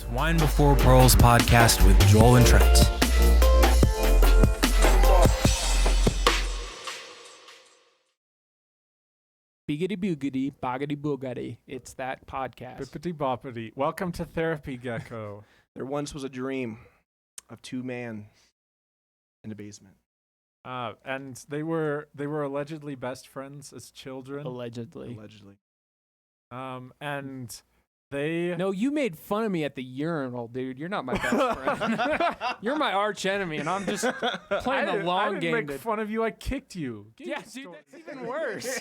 Swine Before Pearls podcast with Joel and Trent. Biggity boogity, boggity boogity. It's that podcast. Bippity boppity. Welcome to Therapy Gecko. There once was a dream of two men in a basement. And they were allegedly best friends as children. Allegedly. And they No, you made fun of me at the urinal, dude. You're not my best friend. You're my arch enemy, and I'm just playing the long I game. didn't make fun of you. I kicked you. Yeah, dude, that's even worse.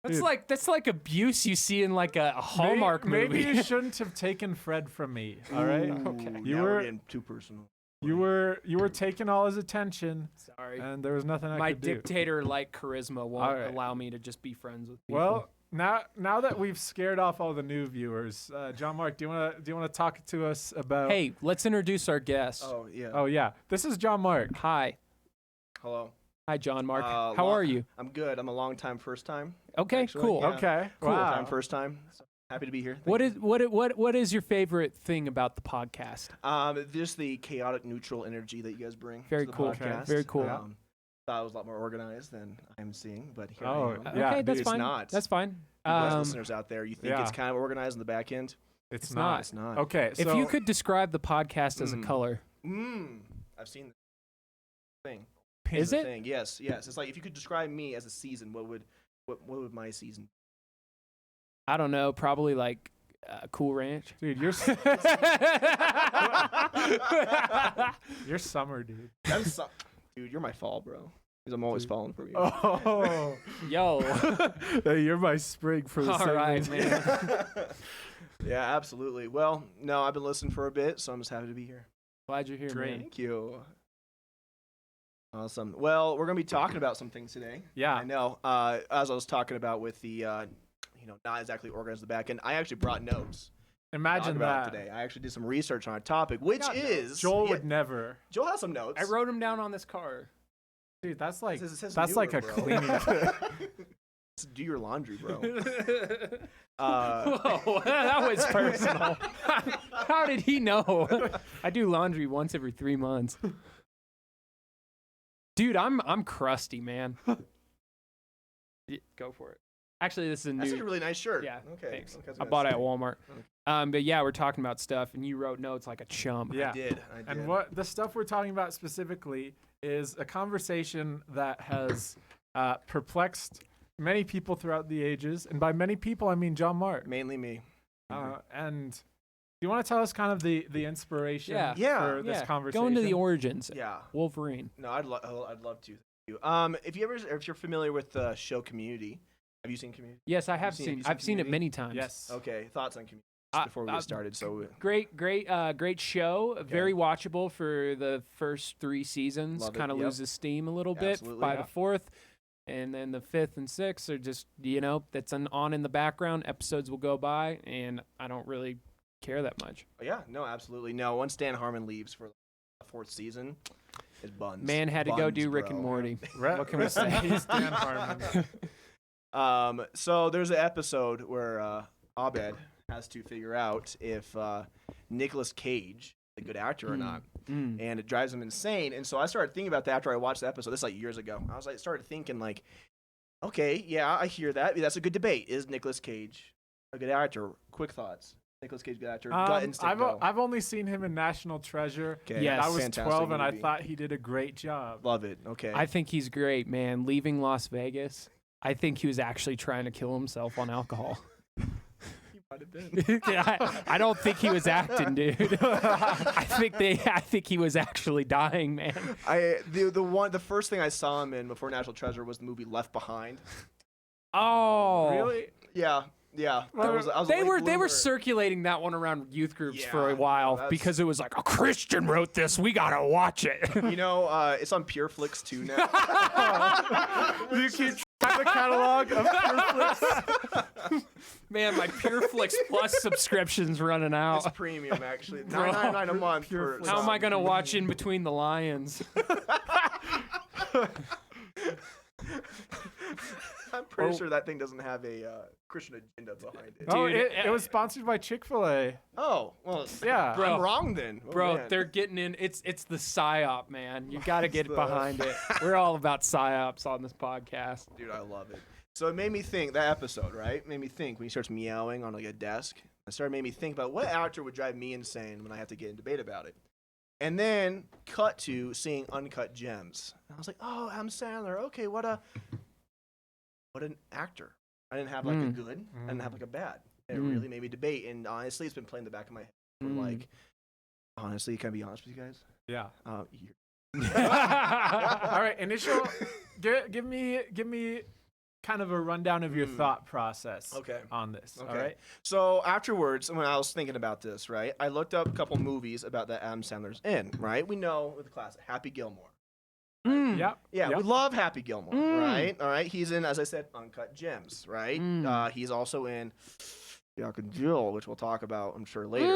That's like abuse you see in like a Hallmark movie. Maybe you shouldn't have taken Fred from me. All right. Okay. You Now were we're getting too personal. You were taking all his attention, Sorry. and there was nothing I My could do. dictator-like charisma won't All right. allow me to just be friends with people. Well, now that we've scared off all the new viewers, John Mark, do you want to talk to us about? Hey, let's introduce our guest. Oh yeah, this is John Mark. Hi. hello. Hi, John Mark. How Long- are you? I'm good. I'm a long time first time. Okay, actually, cool. yeah. Okay, Cool. wow. Time first time. So happy to be here. What is your favorite thing about the podcast? Just the chaotic neutral energy that you guys bring. Very to the cool. Podcast. Very cool. Thought it was a lot more organized than I'm seeing, but here Oh, I am. yeah, Okay, that's it's fine. not. That's fine. You guys listeners out there, you think yeah. it's kind of organized in the back end? It's It's not. It's not. Okay, so If you could describe the podcast as a color, I've seen the thing. is The it? thing. Yes. It's like if you could describe me as a season, what would my season? I don't know. Probably like Cool Ranch. dude, you're summer, dude. Dude, you're my fall, bro. Because I'm always falling for you. Oh, Yo. hey, you're my spring for the All segment. right, man. Yeah, absolutely. Well, no, I've been listening for a bit, so I'm just happy to be here. Glad you're here, man. Thank you. Awesome. Well, we're gonna be talking about some things today. Yeah. I know. As I was talking about with the, not exactly organized the back end, I actually brought notes. Imagine about that. it today. I actually did some research on a topic, which got is Joel yeah, would never. Joel has some notes. I wrote him down on this card. Dude, that's like It says that's like a newer, bro. cleaning. Do your laundry, bro. Whoa, that was personal. How did he know? I do laundry once every 3 months. Dude, I'm crusty, man. Go for it. Actually, this is a That's a new. really nice shirt. Yeah, Okay. thanks. Okay, I bought it at gonna Walmart. Okay. But yeah, we're talking about stuff, and you wrote notes like a chump. Yeah. say. I did. And what the stuff we're talking about specifically is a conversation that has perplexed many people throughout the ages, and by many people I mean John Mark. Mainly me. And do you want to tell us kind of the inspiration Yeah. for this Yeah, conversation? go into the origins. Yeah. Wolverine. No, I'd love to. Thank you. If you're familiar with the show Community, have you seen Community? Yes, I have seen- seen. have you I've seen seen it Community? many times. Yes. Okay, thoughts on Community before we get started. So Great show. Very watchable for the first 3 seasons. Love it, Kind of yep. loses steam a little bit Absolutely, by yeah. the 4th. And then the 5th and 6th are just, that's on in the background. Episodes will go by, and I don't really care that much. yeah, no, absolutely no. Once Dan Harmon leaves for the 4th season, it's buns. Man had to go Buns, do Rick bro. and Morty. What can we say? He's Dan Harmon. So there's an episode where Abed has to figure out if Nicolas Cage is a good actor or not. Mm. And it drives him insane. And so I started thinking about that after I watched the episode. This is like years ago. Started thinking like, okay, yeah, I hear that. That's a good debate. Is Nicolas Cage a good actor? Quick thoughts. Nicolas Cage, good actor. Gut instinct. Go. I've only seen him in National Treasure. Okay. Yes. I was Fantastic 12 and I movie. thought he did a great job. Love it. Okay. I think he's great, man. Leaving Las Vegas, I think he was actually trying to kill himself on alcohol. I don't think he was acting, dude. I think he was actually dying, man. The first thing I saw him in before National Treasure was the movie Left Behind. Oh, Really? Yeah. That was a They late were bloomer. circulating that one around youth groups for a Yeah, while that's- because it was like a Christian wrote this. We gotta watch it. It's on PureFlix too now. You keep track the catalog of Netflix. Man, my PureFlix Plus subscription's running out. It's premium actually. Bro. $9.99 a month. Pure for How am I some. gonna watch In Between the Lions? I'm pretty sure that thing doesn't have a Christian agenda behind it. Oh, Dude, it was sponsored by Chick-fil-A. Oh, well, Yeah. Bro. I'm wrong then. Oh, Bro, man. they're getting in. It's the psyop, man. You got to get the- behind it. We're all about psyops on this podcast. Dude, I love it. So it made me think, that episode, right? Made me think when he starts meowing on like a desk. Made me think about what actor would drive me insane when I have to get in debate about it. And then cut to seeing Uncut Gems. And I was like, oh, Adam Sandler. Okay, what an actor. I didn't have like a good. I didn't have like a bad. It really made me debate. And honestly, it's been playing in the back of my head. For like, honestly, can I be honest with you guys? Yeah. You're All right, initial. Give me kind of a rundown of your thought process. Okay. On this. Okay. All right. So afterwards, when I was thinking about this, right, I looked up a couple movies about that Adam Sandler's in, right? We know the classic, Happy Gilmore. Yep. Yeah, Yep. we love Happy Gilmore, right? All right, he's in, as I said, Uncut Gems, right? He's also in Jack and Jill, which we'll talk about, I'm sure, later.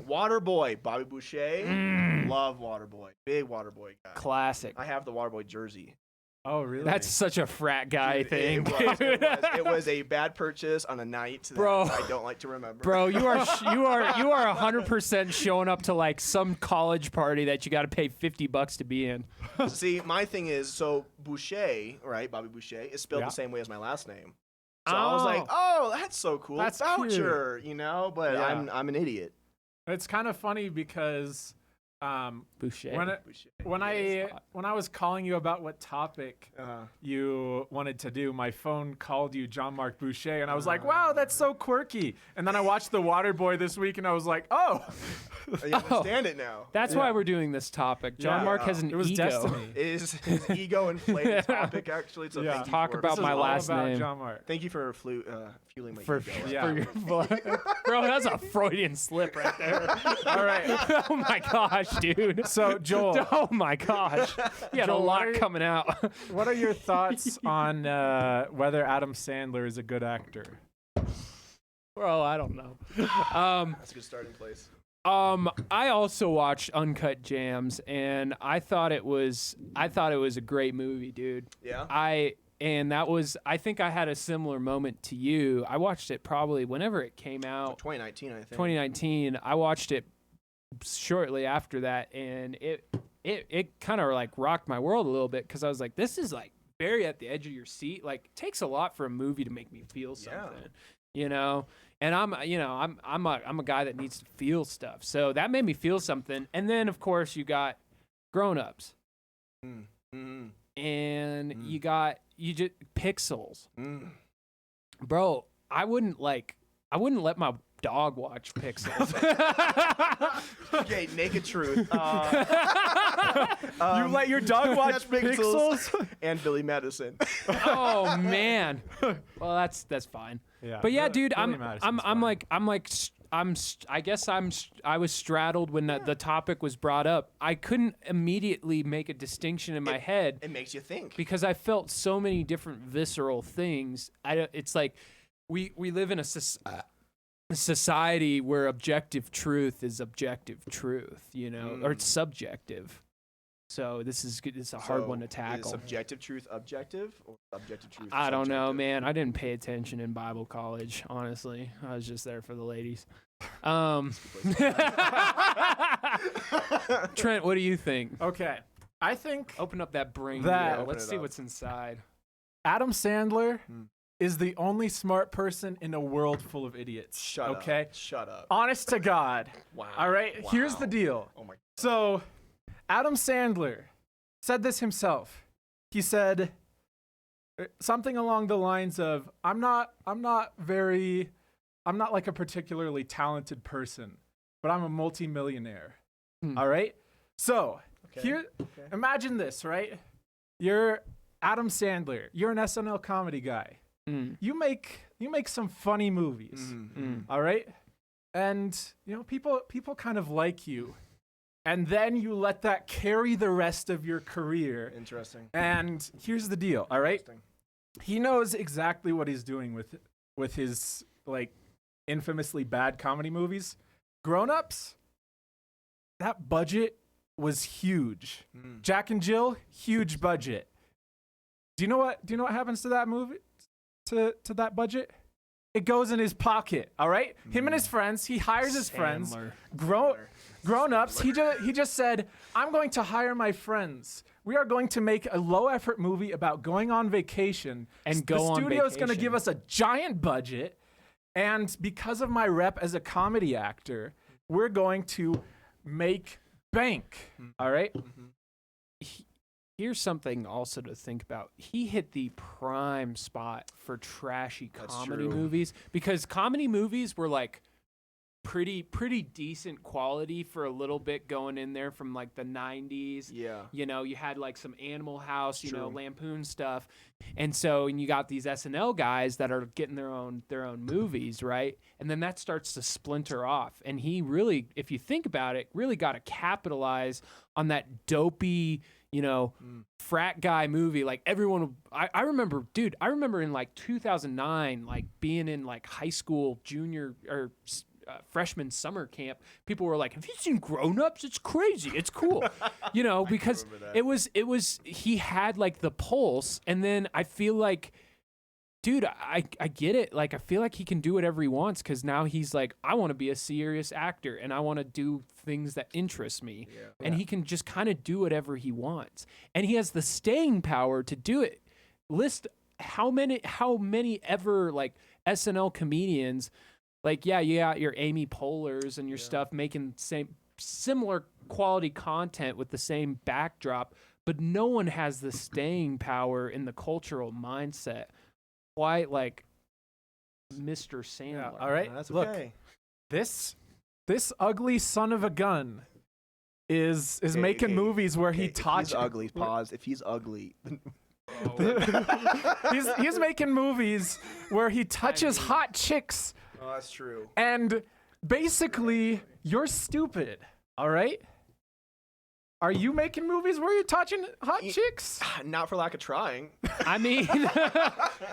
Waterboy, Bobby Boucher. Love Waterboy. Big Waterboy guy. Classic. I have the Waterboy jersey. Oh, really? That's such a frat guy Dude, thing. It was a bad purchase on a night that Bro. I don't like to remember. Bro, you are 100% showing up to like some college party that you got to pay $50 to be in. See, my thing is, so Boucher, right, Bobby Boucher, is spelled Yeah. the same way as my last name. So I was like, oh, that's so cool. That's Voucher, you know, but Yeah. I'm an idiot. It's kind of funny because Boucher. when I was calling you about what topic you wanted to do, my phone called you Jean-Marc Boucher, and I was like, wow, that's so quirky. And then I watched The Waterboy this week, and I was like, oh, I understand it now. That's why we're doing this topic. John Mark has an it was ego. destiny. Is his ego inflated topic actually? So Yeah. thank you Talk for, about This is my all last about name. Jean-Marc. Thank you for fueling my For, ego. Yeah. for your bro, that's a Freudian slip right there. All right. Oh my gosh, dude. So, Joel, Oh my gosh. You had a Joel, what lot are you- coming out. what are your thoughts on whether Adam Sandler is a good actor? Bro, I don't know. That's a good starting place. I also watched Uncut Gems, and I thought it was a great movie, dude. Yeah. I think I had a similar moment to you. I watched it probably whenever it came out. 2019, I think. 2019. I watched it shortly after that, and it kind of like rocked my world a little bit because I was like, this is like very at the edge of your seat. Like, it takes a lot for a movie to make me feel something, you know. And I'm a guy that needs to feel stuff, so that made me feel something. And then of course you got Grown Ups, and you just Pixels, bro. I wouldn't let my dog watch Pixels. Okay, naked truth. You let your dog watch Pixels? And Billy Madison. Oh man. Well, that's fine. Yeah. But yeah, Billy dude, Madison's fine. I was straddled when the topic was brought up. I couldn't immediately make a distinction in my head It makes you think. because I felt so many different visceral things. It's like we live in a society where objective truth is objective truth, you know, or it's subjective. So this is good. It's a hard one to Is tackle. subjective truth objective or subjective truth? I don't know, subjective? man. I didn't pay attention in Bible college, honestly. I was just there for the ladies. Trent, what do you think? Okay. I think Open up that brain. That- wheel. Let's Open it see up. what's inside. Adam Sandler is the only smart person in a world full of idiots. Shut up. Okay? Shut up. Honest to God. Wow. All right? Here's the Wow. deal. Oh my. So, Adam Sandler said this himself. He said something along the lines of, I'm not like a particularly talented person, but I'm a multimillionaire. All right? So, here, imagine this, right? You're Adam Sandler. You're an SNL comedy guy. You make some funny movies. All right? And, you know, people kind of like you. And then you let that carry the rest of your career. Interesting. And here's the deal, all right? Interesting. He knows exactly what he's doing with his like infamously bad comedy movies. Grown Ups, that budget was huge. Jack and Jill, huge budget. Do you know what happens to that movie? To that budget? It goes in his pocket. All right. Him and his friends. He hires his friends. Grown-ups. He just said, "I'm going to hire my friends. We are going to make a low-effort movie about going on vacation, And go the on studio's going to vacation. give us a giant budget, and because of my rep as a comedy actor, we're going to make bank." All right. Here's something also to think about. He hit the prime spot for trashy comedy true. movies because comedy movies were like pretty decent quality for a little bit going in there from like the 90s. Yeah. You know, you had like some Animal House, you know, True. Lampoon stuff. And you got these SNL guys that are getting their own movies, right? And then that starts to splinter off. And he really, if you think about it, really got to capitalize on that dopey, you know, frat guy movie. Like everyone, I remember in like 2009, like being in like high school, junior or freshman summer camp, people were like, "Have you seen Grown Ups? It's crazy. It's cool." You know, because it was he had like the pulse, and then I feel like, dude, I get it. Like I feel like he can do whatever he wants because now he's like, I want to be a serious actor and I want to do things that interest me, and he can just kind of do whatever he wants, and he has the staying power to do it. List how many ever like SNL comedians. Like, yeah, you got your Amy Poehler's and your stuff making similar quality content with the same backdrop, but no one has the staying power in the cultural mindset quite like Mr. Sandler. Yeah, all right. That's Look, okay. this ugly son of a gun is making movies where he If touches. he's ugly. Pause. If he's ugly. He's making movies where he touches hot chicks. Oh, that's true. And basically, you're stupid, all right? Are you making movies where you're touching hot chicks? Not for lack of trying. I mean,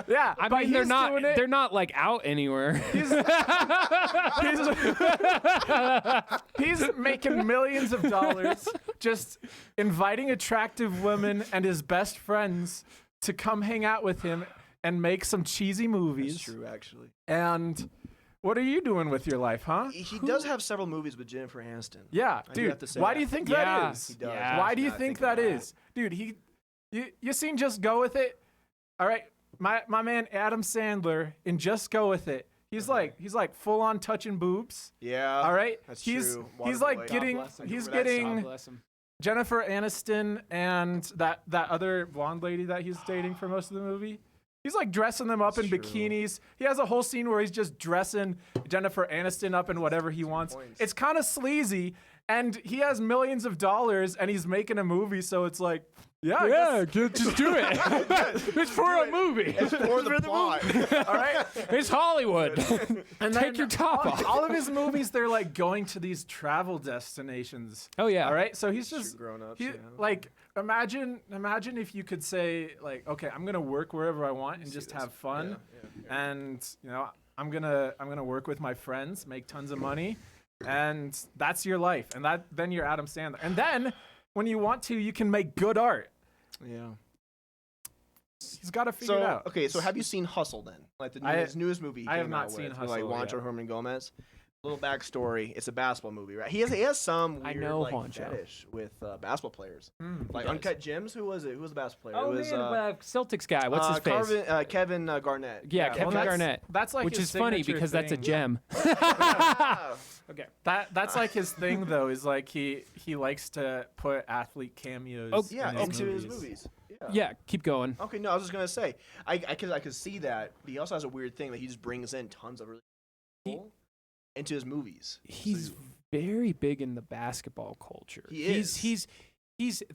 Yeah, I but mean they're he's not doing it. they're not like out anywhere. He's making millions of dollars just inviting attractive women and his best friends to come hang out with him and make some cheesy movies. That's true, actually. And what are you doing with your life, huh? He does have several movies with Jennifer Aniston. Yeah, I do dude. have to say Why that. do you think Yeah, that is? He does. Yeah. Why do you Now I think about that is? Dude, you seen Just Go With It? All right. My man Adam Sandler in Just Go With It. He's like full on touching boobs. Yeah. All right? That's he's true. he's Waterboy. like God getting bless him. he's Remember that getting God bless him. Jennifer Aniston and that other blonde lady that he's dating for most of the movie. He's like dressing them up in True. bikinis. He has a whole scene where he's just dressing Jennifer Aniston up in whatever he wants. points. It's kind of sleazy, and he has millions of dollars, and he's making a movie, so it's like, I guess- just do it. It's for a movie. It's for the plot. all right. It's Hollywood. And Take then your top off. all of his movies, they're like going to these travel destinations. Oh yeah. All right, so he's just Grown-ups, he, yeah. like imagine if you could say like, okay, I'm gonna work wherever I want and just have fun, and you know I'm gonna work with my friends, make tons of money, and that's your life, and then you're Adam Sandler, and then when you want to, you can make good art. Yeah. He's got to figure it out. Okay, so have you seen Hustle then? Like his newest movie. he I have came not out seen with, Hustle Like Juancho yet. Herman Gomez. Little backstory. It's a basketball movie, right? He has some weird I know like Juancho. fetish with basketball players. Like does. Uncut Gems. Who was it? Who was the basketball player? Oh it was man, Celtics guy. What's his face? Kevin Garnett. Yeah, well, Kevin that's- Garnett. That's like Which his is funny signature because that's a thing. gem. Okay, that's like his thing though. Is like he likes to put athlete cameos. Oh, Yeah, in his into movies. his movies. Yeah. Yeah, keep going. Okay, no, I was just gonna say, I could see that. But he also has a weird thing that he just brings in tons of really people into his movies. He's very big in the basketball culture. He is. He's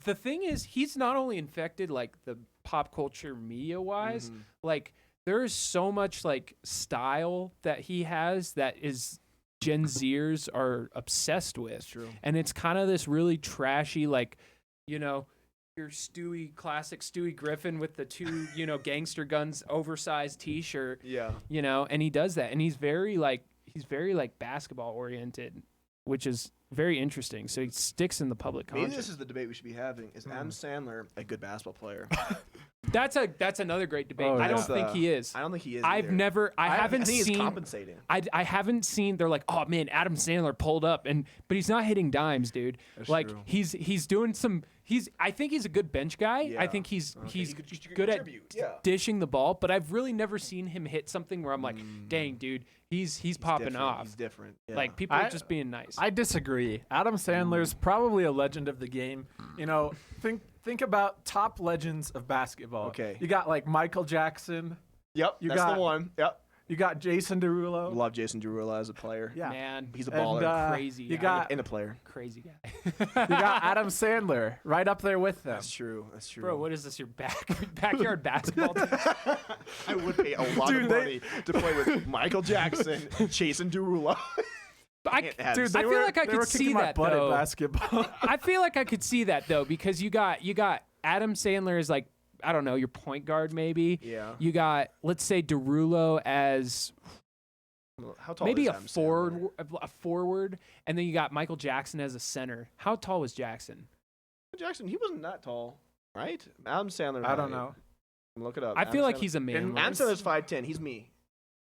the thing is he's not only infected like the pop culture media wise, like there's so much like style that he has that is Gen Zers are obsessed with. True. And it's kind of this really trashy, like, you know, your classic Stewie Griffin with the two, you know, gangster guns, oversized T-shirt. Yeah. You know, and he does that, and he's very like basketball oriented, which is very interesting. So he sticks in the public Maybe conscience. this is the debate we should be having. Is Adam Sandler a good basketball player? That's another great debate. Oh, I don't yeah. think he is. I don't think he is. I've either. never. I haven't I think seen. he's compensating. I haven't seen. They're like, oh man, Adam Sandler pulled up, but he's not hitting dimes, dude. That's like true. he's doing some. I think he's a good bench guy. Yeah. I think he's He could good at contribute, yeah. dishing the ball, but I've really never seen him hit something where I'm like, dang, dude, he's popping different. off. He's different. Yeah. Like people are just being nice. I disagree. Adam Sandler's probably a legend of the game. You know, think about top legends of basketball. Okay. You got like Michael Jackson. Yep, You that's got- the one. Yep. You got Jason Derulo. Love Jason Derulo as a player. Yeah. Man, He's a And, baller. crazy You guy. got And a player. crazy guy. you got Adam Sandler right up there with them. That's true. That's true. Bro, what is this? Your backyard basketball team? I would pay a lot Dude, of money to play with Michael Jackson and Jason Derulo. I Dude, I feel like I they could were see kicking my that butt though. at basketball. I feel like I could see that though because you got Adam Sandler as like I don't know your point guard maybe. Yeah. You got let's say Derulo as How tall maybe is a Adam Sandler? forward, and then you got Michael Jackson as a center. How tall was Jackson? Jackson, he wasn't that tall, right? Adam Sandler. I don't know. Look it up. I Adam feel like Sandler- he's a man. Adam Sandler's 5'10". He's me.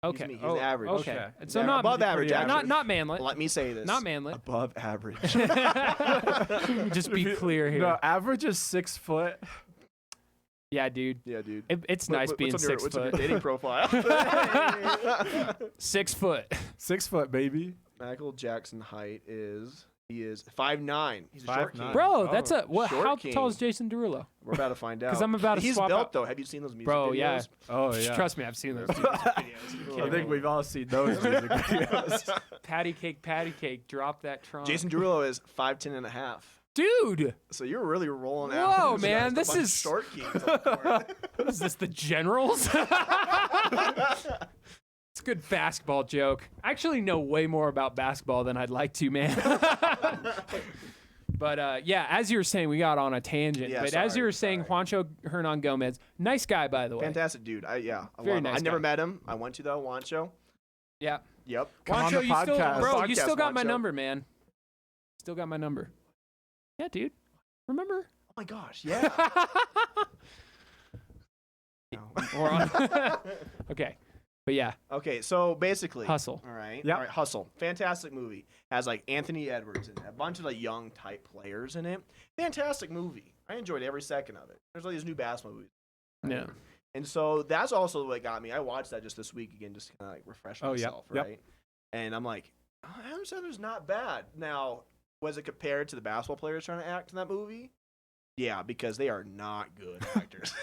Okay, me. He's average. Okay, Okay. and so Yeah, not above average. pretty Actually. not manlet, Let me say this. not manlet. Above average. Just be clear here. No, average is 6 foot. Yeah, dude. Yeah, dude. It's nice being what's on your, 6 what's on your foot. dating profile? 6 foot. 6 foot, baby. Michael Jackson height is 5'9". He's a short 5'9". king. Bro, Oh, that's a what? short How king. tall is Jason Derulo? We're about to find out. 'Cause I'm about to He's swap built out- though. Have you seen those music Bro, videos? yeah. Oh yeah. Trust me, I've seen those videos. I think we've all seen those music videos. Patty cake, drop that trunk. Jason Derulo is 5'10" and a half. Dude, So you're really rolling Whoa, out. man, A this bunch of is- short kings. On the court. what is this, the Generals? It's a good basketball joke. I actually know way more about basketball than I'd like to, man. But yeah, as you were saying, we got on a tangent. Yeah, but as you sorry, were saying, Juancho Hernan Gomez, nice guy, by the way. Fantastic dude. I Very love him. nice I never guy. met him. I went to though. Wancho. Yeah. Yep. Come on the Juancho, you still, podcast. bro, you Podcast, still got my Juancho. number, man. Still got my number. Yeah, dude. Remember? Oh my gosh. Yeah. We're on. Okay. But yeah, Okay. So basically. Hustle. All right. Yep. All right. Hustle. Fantastic movie. Has like Anthony Edwards in it. A bunch of like young type players in it. Fantastic movie. I enjoyed every second of it. There's like these new basketball movies. Yeah. And so that's also what got me. I watched that just this week again, just to kind of like refresh Oh, yep, myself, yep. right? And I'm like, oh, Adam Sandler's not bad. Now, was it compared to the basketball players trying to act in that movie? Yeah, because they are not good actors.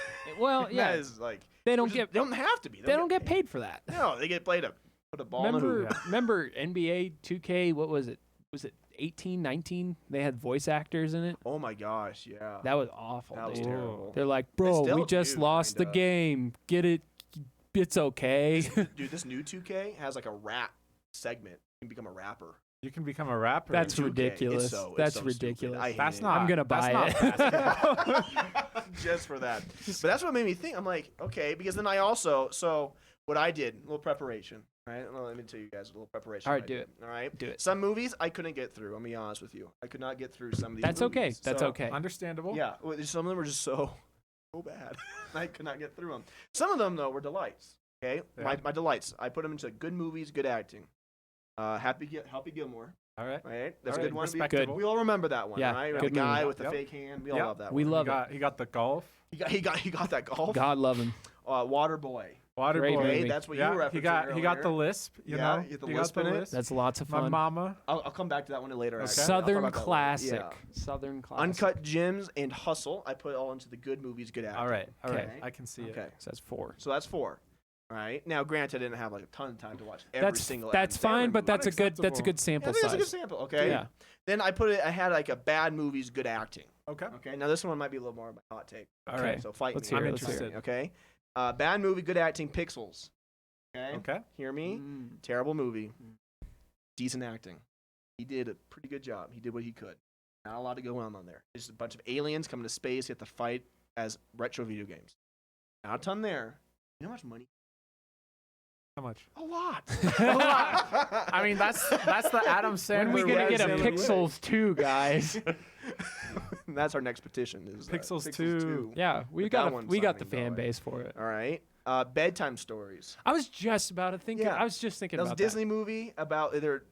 Well, yeah. That is like They don't which is- get They don't have to be. they don't get paid for that. No, they get played to put a ball in the hoop. Remember NBA 2K, what was it? Was it 18, 19? They had voice actors in it. Oh my gosh, yeah. That was awful. That was dude. terrible. They're like, bro, still we just do, lost the kinda. game. Get it? It's okay. Dude, this new 2K has like a rap segment. You can become a rapper. You can become a rapper. That's 2K. ridiculous. It's so That's stupid. ridiculous. I hate That's it. not. I'm gonna that's buy not it. basketball. Just for that. But that's what made me think. I'm like, okay, because then I also, so what I did, a little preparation, right? Well, let me tell you guys a little preparation. All right, what I do did, it. All right? Do it. Some movies I couldn't get through. I'm going to be honest with you. I could not get through some of these That's okay. movies. That's So, okay. Understandable. Yeah. Well, some of them were just so bad. I could not get through them. Some of them, though, were delights. Okay? Yeah. My delights. I put them into good movies, good acting. Happy Gilmore. All right. Right? That's All a good right, one. respectable. We all remember that one, Yeah, right? The good guy movie. with the Yep. fake hand. We all Yep. love that We one. love He got the golf. He got that golf. God love him. Waterboy. Water Great boy. movie. Right? That's what you Yeah, were referencing he got the earlier. lisp. You Yeah, know, you get the He lisp got the in it. lisp. That's lots of My fun. mama. I'll come back to that one later. Okay. Actually. I'll talk Southern about that later. classic. Yeah. Southern classic. Uncut Gems and Hustle. I put all into the good movies, good acting. All right. All right. Okay. I can see it. Okay. So that's 4. So that's 4. All right. Now, granted, I didn't have like a ton of time to watch every single. That's Adam Sandler fine, but movie. that's a good Unacceptable. sample I think that's a good size. sample. Okay. Yeah. Then I put it. I had like a bad movies, good acting. Okay. Okay. Now this one might be a little more of a hot take. All right. So fight Let's me. hear I'm it. Let's hear interested. it. Okay. Bad movie, good acting. Pixels. Okay. Okay. Hear me? Mm. Terrible movie. Decent acting. He did a pretty good job. He did what he could. Not a lot to go on there. It's just a bunch of aliens coming to space. You have to fight as retro video games. Not a ton there. You know how much money? How much? A lot. A lot. I mean, that's the Adam Sandler. When are we gonna get a Resident Evil. Pixels 2, guys? That's our next petition. Is Pixels 2. Yeah, we Get got that we one got the signed, by the fan way. base for it. All right. Bedtime stories. I was just about to think. Yeah. I was just thinking That was a about Disney movie about either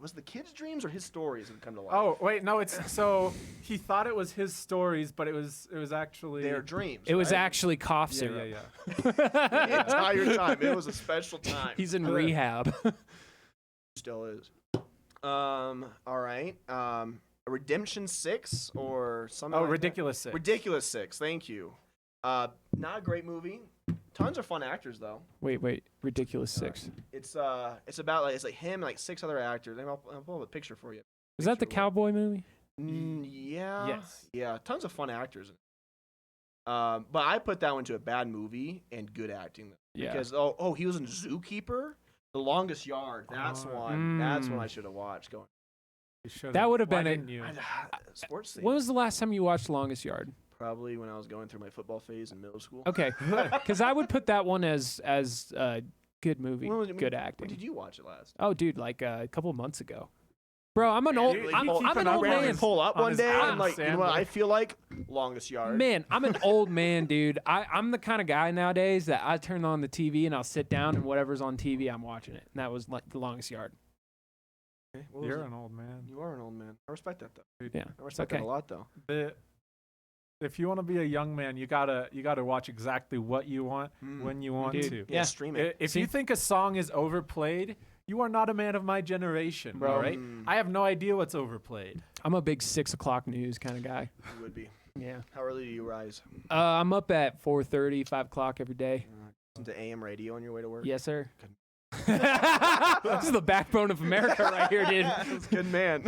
was it the kids' dreams or his stories that come to life. Oh wait, no, it's so he thought it was his stories, but it was actually Their dreams. It was right? actually cough yeah, syrup. yeah. the entire time. It was a special time. He's in rehab. Still is. All right. Redemption 6 or something. Oh, like that? Ridiculous 6. Ridiculous 6. Thank you. Not a great movie. Tons of fun actors though. wait, Ridiculous 6. It's about like him and like 6 other actors. I'll pull up a picture for you. Was that the Picture cowboy movie? Yeah. Yes. Yeah. Tons of fun actors. But I put that one to a bad movie and good acting. Yeah. Because he was in Zookeeper, The Longest Yard. That's one. That's one I should have watched. Going. You should've. That would have Why been didn't you? Sports thing. When was the last time you watched Longest Yard? Probably when I was going through my football phase in middle school. Okay, because I would put that one as good movie, good acting. When did you watch it last? Oh, dude, like a couple months ago. Bro, I'm an old. you I'm keep an an old eye on man. his- Pull up on one his day Adam and like, you know what Sandler. I feel like? Longest Yard. Man, I'm an old man, dude. I'm the kind of guy nowadays that I turn on the TV and I'll sit down and whatever's on TV, I'm watching it. And that was like The Longest Yard. Okay, what was You're it? an old man. You are an old man. I respect that though. Yeah. I respect okay. that a lot though. If you want to be a young man, you gotta watch exactly what you want when you want Dude, to. yeah. Stream it. If See? you think a song is overplayed, you are not a man of my generation, Bro. all right? I have no idea what's overplayed. I'm a big 6 o'clock news kind of guy. You would be. Yeah. How early do you rise? I'm up at 4:30, 5 o'clock every day. Listen to AM radio on your way to work? Yes, sir. This is the backbone of America right here, dude. That's good, man.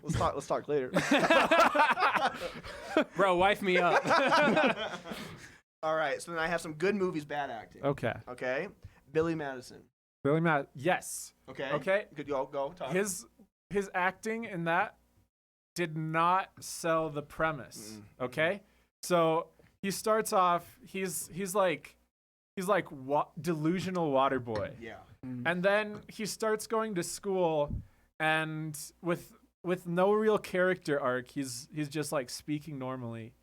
Let's talk later. Bro, wife me up. All right, so then I have some good movies, bad acting. Okay. Okay. Billy Madison. Billy Matt, yes. Okay. Okay. Good. Go. Talk. His acting in that did not sell the premise. Okay? So he starts off, he's like delusional water boy. Yeah. And then he starts going to school, and with no real character arc, he's just like speaking normally.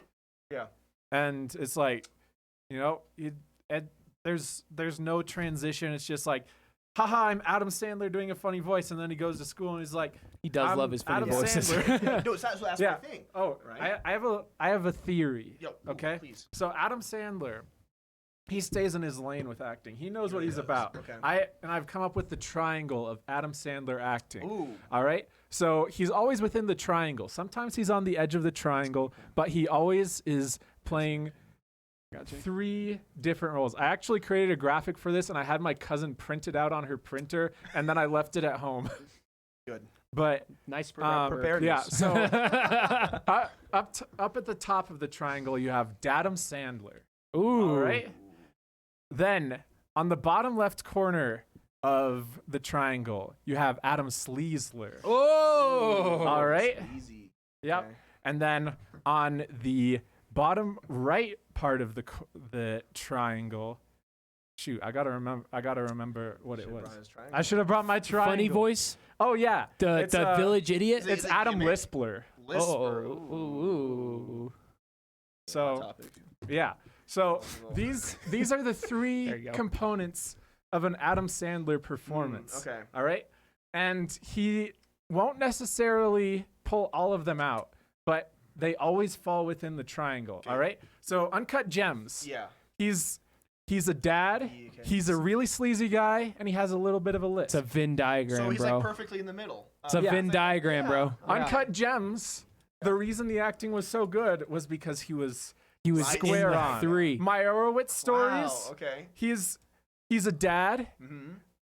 Yeah. And it's like, you know, there's no transition. It's just like, haha, I'm Adam Sandler doing a funny voice, and then he goes to school and he's like, He does I'm love his funny Adam voices. Sandler. No, that's Yeah. my thing. Oh, Right. I have a theory. Yo, okay. Please. So Adam Sandler, he stays in his lane with acting. He knows what He he's does. about. Okay. I've come up with the triangle of Adam Sandler acting. Ooh. All right. So he's always within the triangle. Sometimes he's on the edge of the triangle, but he always is playing 3 different roles. I actually created a graphic for this, and I had my cousin print it out on her printer, and then I left it at home. Good. But Nice preparedness. yeah, so up at the top of the triangle, you have Adam Sandler. Ooh. All right. Then on the bottom left corner of the triangle, you have Adam Sleesler. Oh. All right. Easy. Yep. Okay. And then on the bottom right part of the triangle, shoot, I gotta remember what it was. I should have brought my triangle. Funny voice. Oh yeah, The It's, village idiot. Is it- It's Adam gimmick? Lispler. Lisper. Oh. Ooh. So Topic. yeah. So these are the There 3 you go. components of an Adam Sandler performance. Okay. All right. And he won't necessarily pull all of them out, but they always fall within the triangle. Okay. All right. So Uncut Gems. Yeah. He's a dad. Okay. He's a really sleazy guy, and he has a little bit of a lisp. It's a Venn diagram, So he's bro. like perfectly in the middle. It's a Yeah. Venn diagram, bro. Uncut Gems. The reason the acting was so good was because he was He was square in the on. 3. Meyerowitz stories. Wow. Okay. He's a dad. Mm-hmm.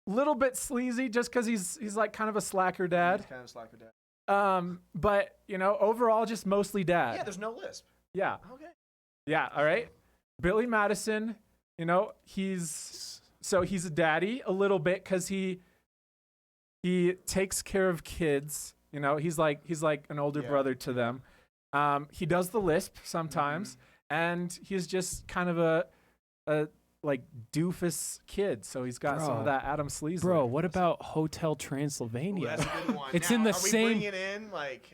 Little bit sleazy just because he's like kind of a slacker dad. He's kind of slacker dad. But you know, overall just mostly dad. Yeah. There's no lisp. Yeah. Okay. Yeah, all right. Billy Madison, you know, he's a daddy a little bit cuz he takes care of kids, you know. He's like an older Yeah. brother to them. He does the lisp sometimes, and he's just kind of a like doofus kid, so he's got some Bro. of that Adam Sleesler. Bro, what about Hotel Ooh, Transylvania? that's a good one. It's Now, in the are we same- bringing in like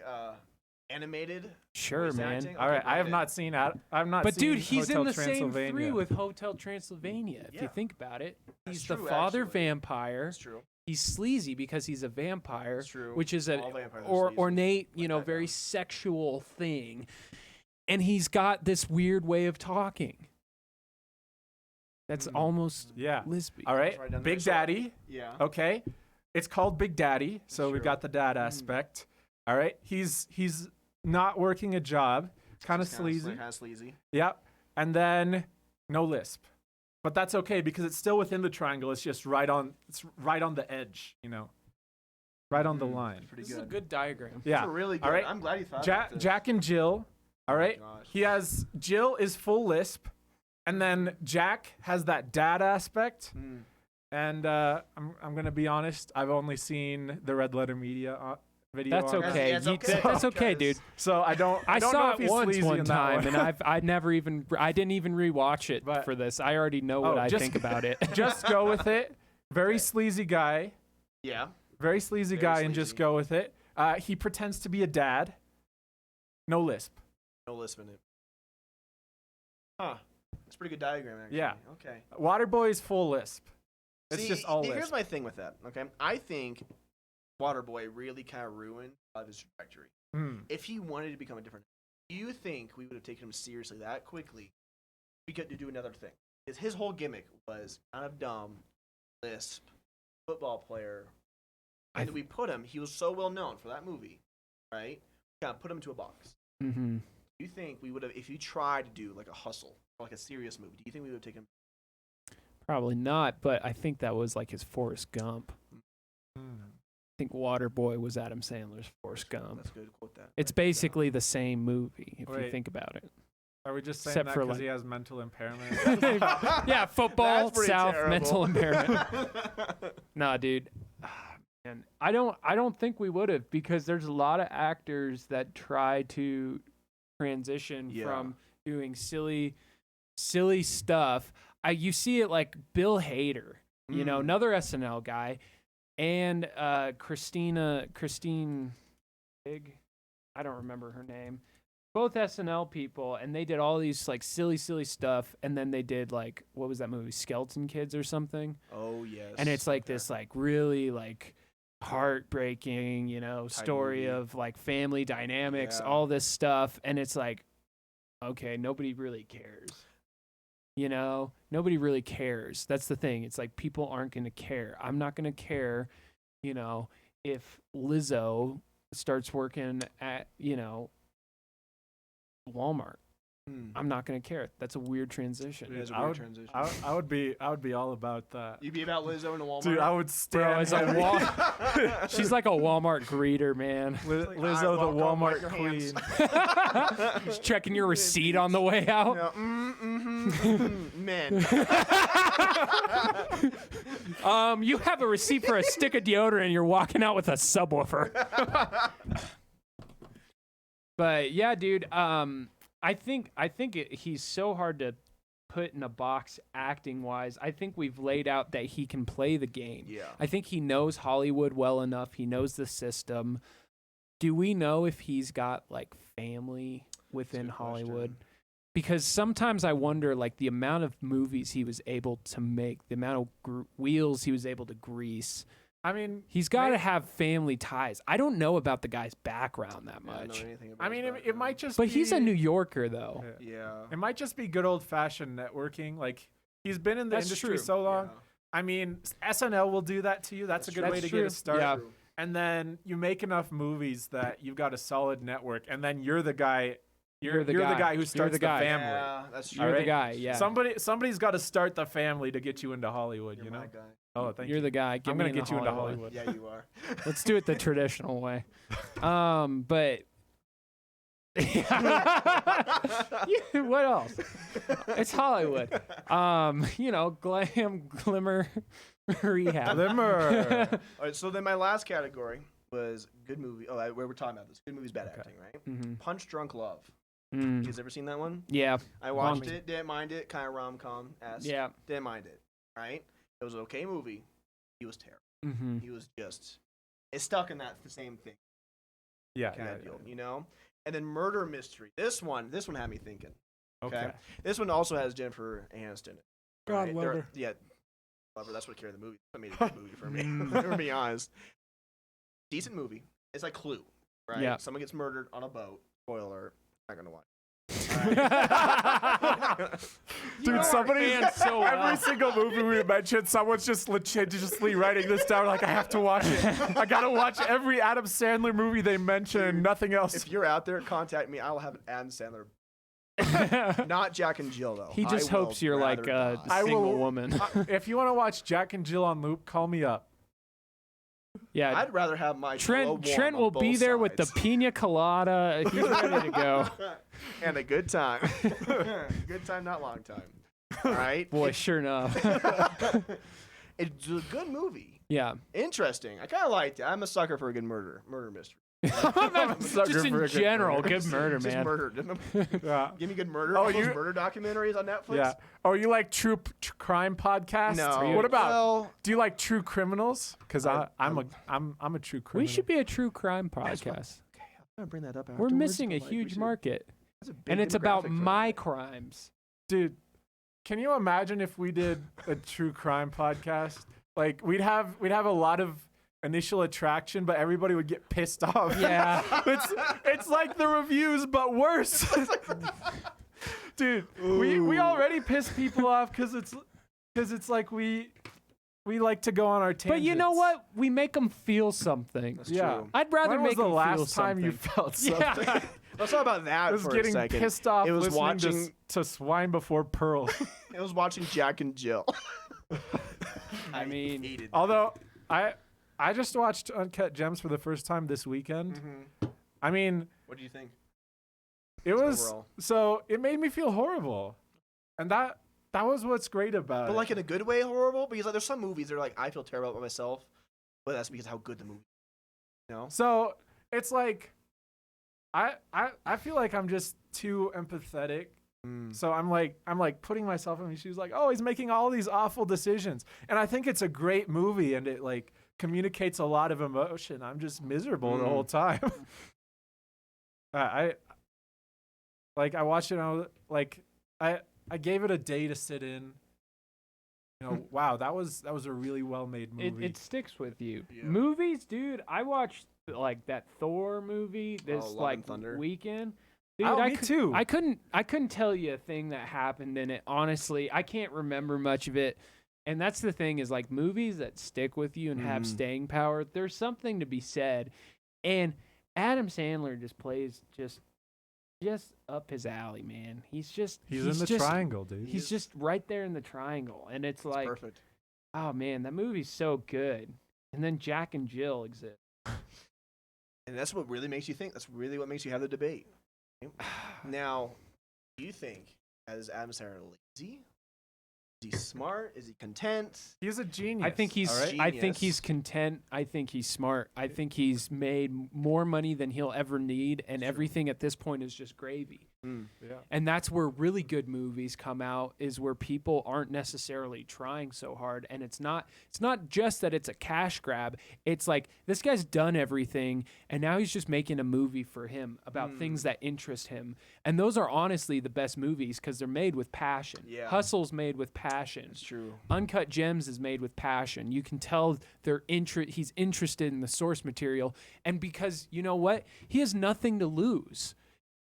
animated. Sure, voice man. acting? All Okay, right, I have good. not seen. I've not. But seen dude, he's Hotel in the same Transylvania. 3 with Hotel Transylvania. If you Yeah. think about it, he's That's the true, father actually. vampire. That's true. He's sleazy because he's a vampire, That's true. which is a All vampires are sleazy. ornate, Write that very down. sexual thing. And he's got this weird way of talking. That's almost Yeah. lispy. All right, Right down there. Big So- Daddy. Yeah. Okay, it's called Big Daddy, so we've Sure. got the dad aspect. All right, he's not working a job, kind of Just kinda sleazy. Kind of sleazy. Yep, and then no lisp, but that's okay because it's still within the triangle. It's just right on. It's right on the edge, right on the line. Pretty This is good. a good diagram. Yeah. That's really good. All right. I'm glad you thought Jack, about this. Jack and Jill. All right. gosh. Jill is full lisp, and then Jack has that dad aspect. Mm. And I'm gonna be honest. I've only seen the Red Letter Media video. That's on that. okay. Yeah, it's You- okay, that's okay, because- dude. So I don't know saw if it he's once sleazy one in that time, one. and I didn't even rewatch it But- for this. I already know what I just- think about it. Just go with it. Very sleazy guy. Yeah. Very sleazy Very guy, and just sleazy. go with it. He pretends to be a dad. No lisp. No lisp in it. Huh. That's a pretty good diagram, actually. Yeah. Okay. Waterboy's full lisp. It's See, just all here's lisp. my thing with that. Okay. I think Waterboy really kind of ruined a lot of his trajectory. Hmm. If he wanted to become a different, do you think we would have taken him seriously that quickly? We could do another thing. Because his whole gimmick was kind of dumb, lisp, football player. And we put him. He was so well known for that movie, right? We kind of put him into a box. Mm-hmm. Do you think we would have, if you tried to do like a hustle, or like a serious movie? Do you think we would have taken him? Probably not, but I think that was like his Forrest Gump. Hmm. I think Waterboy was Adam Sandler's Forrest Gump. That's good. Quote that. It's Write that down. basically the same movie if you Wait. think about it. Are we just saying Except that for, because like- he has mental impairment? Yeah, football, That's pretty South, terrible. mental impairment. Nah, dude. And I don't think we would have, because there's a lot of actors that try to transition Yeah. from doing silly stuff. You see it like Bill Hader, Mm. another SNL guy, and Christine Big, I don't remember her name. Both SNL people, and they did all these like silly stuff, and then they did like, what was that movie, Skeleton Kids or something? Oh yes. And it's like Okay. this like really like heartbreaking, story movie. of like family dynamics, Yeah. all this stuff, and it's like, okay, nobody really cares. Nobody really cares. That's the thing. It's like people aren't going to care. I'm not going to care, if Lizzo starts working at, Walmart. Mm. I'm not going to care. That's a weird transition. It is a I weird would- transition. I would be all about that. You'd be about Lizzo in a Walmart. Dude, I would stand Bro, as a heavy. She's like a Walmart greeter, man. Lizzo, like, the "Alright, welcome, Walmart wipe your hands." queen. Just checking your receipt on the way out. Yeah, men. You have a receipt for a stick of deodorant and you're walking out with a subwoofer. But yeah, dude, I think he's so hard to put in a box acting wise. I think we've laid out that he can play the game. Yeah. I think he knows Hollywood well enough. He knows the system. Do we know if he's got like family within good Hollywood? question. Because sometimes I wonder, like, the amount of movies he was able to make, the amount of wheels he was able to grease. I mean, He's got to Maybe- have family ties. I don't know about the guy's background that I don't know much. anything about I mean, his it might background. just. But be, he's a New Yorker, though. Yeah. It might just be good old fashioned networking. Like he's been in the That's industry true. so long. Yeah. I mean, SNL will do that to you. That's a good That's way to true. get a start. Yeah. True. And then you make enough movies that you've got a solid network, and then you're the guy. You're the guy who You're starts the the, guy. family. Yeah, that's true. You're the Alright. guy, yeah. Somebody's got to start the family to get you into Hollywood. You're you know. my guy. Oh, thank You're you. the guy. Get I'm me gonna get you into Hollywood. Yeah, you are. Let's do it the traditional way. But what else? It's Hollywood. Glam, glimmer, rehab. Glimmer. All right, so then my last category was good movie. Oh, where we're talking about this. Good movies, bad acting, right? Mhm. Punch Drunk Love. Mm. You guys ever seen that one? Yeah. I watched it, didn't mind it, kind of rom-com esque. Yeah. Didn't mind it, right? It was an okay movie. He was terrible. Mm-hmm. He was just, it's stuck in that the same thing. Yeah, kind yeah, of deal, you know. And then murder mystery. This one had me thinking. Okay. This one also has Jennifer Aniston in it. God right? love her. Yeah, love her. That's what carried the movie. That made it a good movie for me. To be honest, decent movie. It's like Clue, right? Yeah. Someone gets murdered on a boat. Spoiler alert. Not gonna watch. Dude, somebody so every single movie we mentioned, someone's just litigiously writing this down. Like, I have to watch it. I gotta watch every Adam Sandler movie they mention. Nothing else. If you're out there, contact me. I will have an Adam Sandler. Not Jack and Jill though. He just I hopes will you're like rather a die. single woman. If you want to watch Jack and Jill on loop, call me up. Yeah. I'd rather have my Trent Trent will be there with the pina colada. He's ready to go. and a good time. Good time, not long time. All right. Boy, sure enough. It's a good movie. Yeah. Interesting. I kind of liked it. I'm a sucker for a good murder mystery. Just in general, good murder, Just man. murder. Yeah. Give me good murder. Oh, All those you- murder documentaries on Netflix. Yeah. Oh, you like true crime podcasts? No. What about? Well, Do you like true criminals? Because I'm a true criminal. We should be a true crime podcast. okay, I'm gonna bring that up. We're afterwards, missing a but, like, we huge should- market. that's a big And it's about demographic for my that. crimes. Dude. Can you imagine if we did a true crime podcast? Like, we'd have a lot of initial attraction, but everybody would get pissed off. Yeah. It's like the reviews, but worse. Dude, we already piss people off because it's like we like to go on our tangents. But you know what? We make them feel something. That's Yeah. true. I'd rather When was make the them feel last time something. you felt something? Yeah. Let's talk about that I was for getting a second. pissed off It was listening watching. to Swine Before Pearl. It was watching Jack and Jill. I mean, hated it. Although I just watched Uncut Gems for the first time this weekend. Mm-hmm. I mean, What do you think? it was overall? so it made me feel horrible, and that was what's great about But it. like in a good way, horrible. Because like, there's some movies that are like I feel terrible about myself, but that's because how good the movie. You know. So it's like I feel like I'm just too empathetic. So I'm like putting myself in his shoes, like, oh, he's making all these awful decisions, and I think it's a great movie, and it like communicates a lot of emotion. I'm just miserable the whole time. I watched it, and I was like, I gave it a day to sit in. You know, wow, that was a really well made movie. it sticks with you. Yeah. Movies, dude. I watched like that Thor movie this Love like and Thunder. weekend. Dude, Oh, I me too. I couldn't tell you a thing that happened in it. Honestly, I can't remember much of it. And that's the thing is like movies that stick with you and have staying power. There's something to be said. And Adam Sandler just plays just up his alley, man. He's He's in the just, triangle, dude. He's just right there in the triangle, and it's like, Perfect. oh man, that movie's so good. And then Jack and Jill exist. And that's what really makes you think. That's really what makes you have the debate. Now, do you think as Adam Sandler lazy? Is he smart? Is he content? He's a genius. I think he's all right? I think Genius. he's content. I think he's smart. I think he's made more money than he'll ever need, and everything at this point is just gravy. Yeah. And that's where really good movies come out, is where people aren't necessarily trying so hard. And it's not just that it's a cash grab. It's like this guy's done everything and now he's just making a movie for him about things that interest him. And those are honestly the best movies because they're made with passion. Yeah. Hustle's made with passion. It's true. Uncut Gems is made with passion. You can tell he's interested in the source material. And because you know what? He has nothing to lose.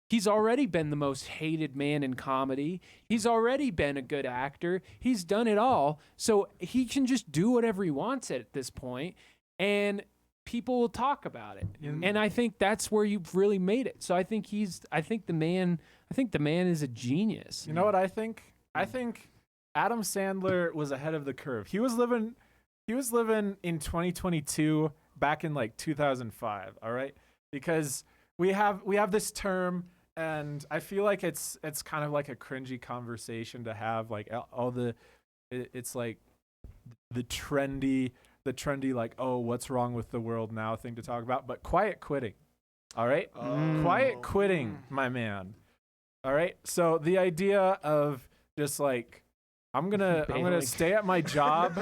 He's already been the most hated man in comedy. He's already been a good actor. He's done it all. So he can just do whatever he wants at this point, and people will talk about it. And I think that's where you've really made it. So I think the man is a genius. You know what I think? I think Adam Sandler was ahead of the curve. He was living in 2022 back in like 2005, all right? Because we have this term, and I feel like it's kind of like a cringy conversation to have, like it's like the trendy like, oh, what's wrong with the world now thing to talk about, but quiet quitting. All right? Quiet quitting, my man. All right? So the idea of just like I'm going to Bailing. stay at my job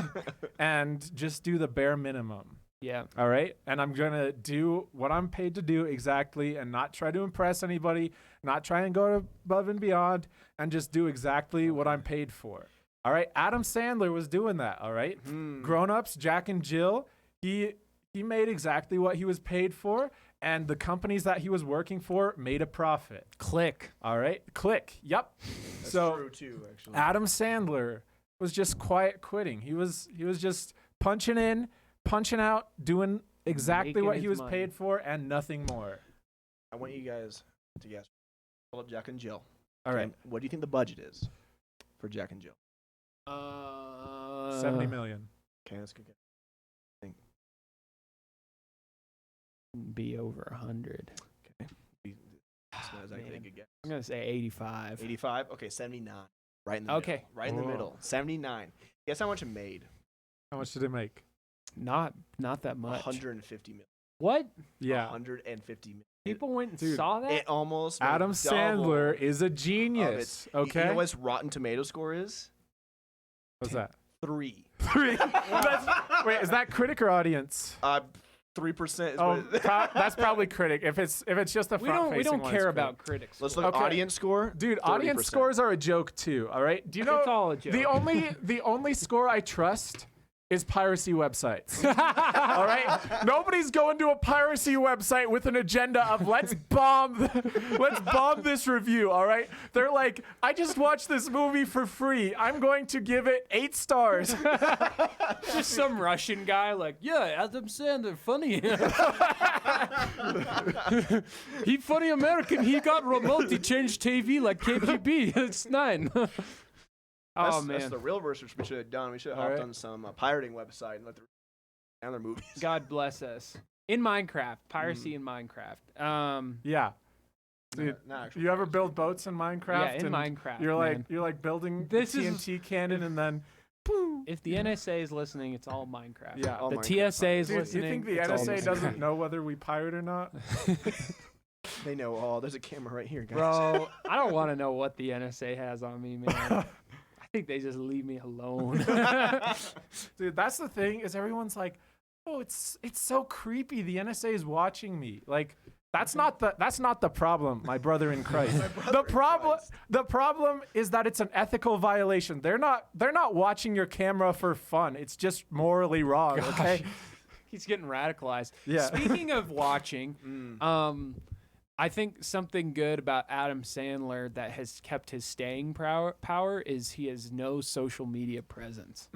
and just do the bare minimum. Yeah. All right. And I'm going to do what I'm paid to do exactly and not try to impress anybody, not try and go above and beyond, and just do exactly what I'm paid for. All right. Adam Sandler was doing that. All right. Grown Ups, Jack and Jill, he made exactly what he was paid for. And the companies that he was working for made a profit. Click. All right. Click. Yep. That's so true too, actually. Adam Sandler was just quiet quitting. He was just punching in, punching out, doing exactly Making what he his was money. paid for and nothing more. I want you guys to guess. Pull up Jack and Jill. All right. And what do you think the budget is for Jack and Jill? 70 million. Okay, that's good. Be over 100. That's actually a good guess. I'm gonna say 85. 85. Okay, 79. Right in the middle. Okay. Right in the Whoa. middle. 79. Guess how much it made? How much did it make? Not that much. 150 million. What? Yeah. 150 million. People went and Dude, saw that? It almost made Adam double Sandler is a of genius. its- Okay. You know what its Rotten Tomato score is? What's that? 3. 3. Wait, is that critic or audience? 3% is Oh, what it- that's probably critic. If it's just the we front don't facing one, care it's about critic. critics. Let's look Okay. at audience score. Dude, audience 30%. scores are a joke too. All right. Do you know It's all a joke. the only score I trust is piracy websites. All right. Nobody's going to a piracy website with an agenda of let's bomb this review. All right. They're like, I just watched this movie for free. I'm going to give it 8 stars. Just some Russian guy like, yeah, Adam Sandler, funny. He funny American. He got remote. He changed TV like KGB. It's 9. That's, Oh man, that's the real research we should have done. We should have All hopped right. on some pirating website and let the other movies. God bless us. In Minecraft, piracy in Minecraft. Yeah. Dude, Not actual you ever piracy. build boats in Minecraft? Yeah, in and Minecraft, You're man. like building This the is- TNT cannon and then boom. If the NSA is listening, it's all Minecraft. Yeah. All The Minecraft. TSA is Dude, you listening. think the it's all NSA Minecraft. doesn't know whether we pirate or not? They know. Oh, there's a camera right here, guys. Bro, I don't want to know what the NSA has on me, man. I think they just leave me alone. Dude, that's the thing is everyone's like, oh, it's so creepy. The NSA is watching me. Like, that's not the problem, my brother in Christ. The problem is that it's an ethical violation. They're not watching your camera for fun. It's just morally wrong. Okay. He's getting radicalized. Yeah. Speaking of watching, I think something good about Adam Sandler that has kept his staying power is he has no social media presence.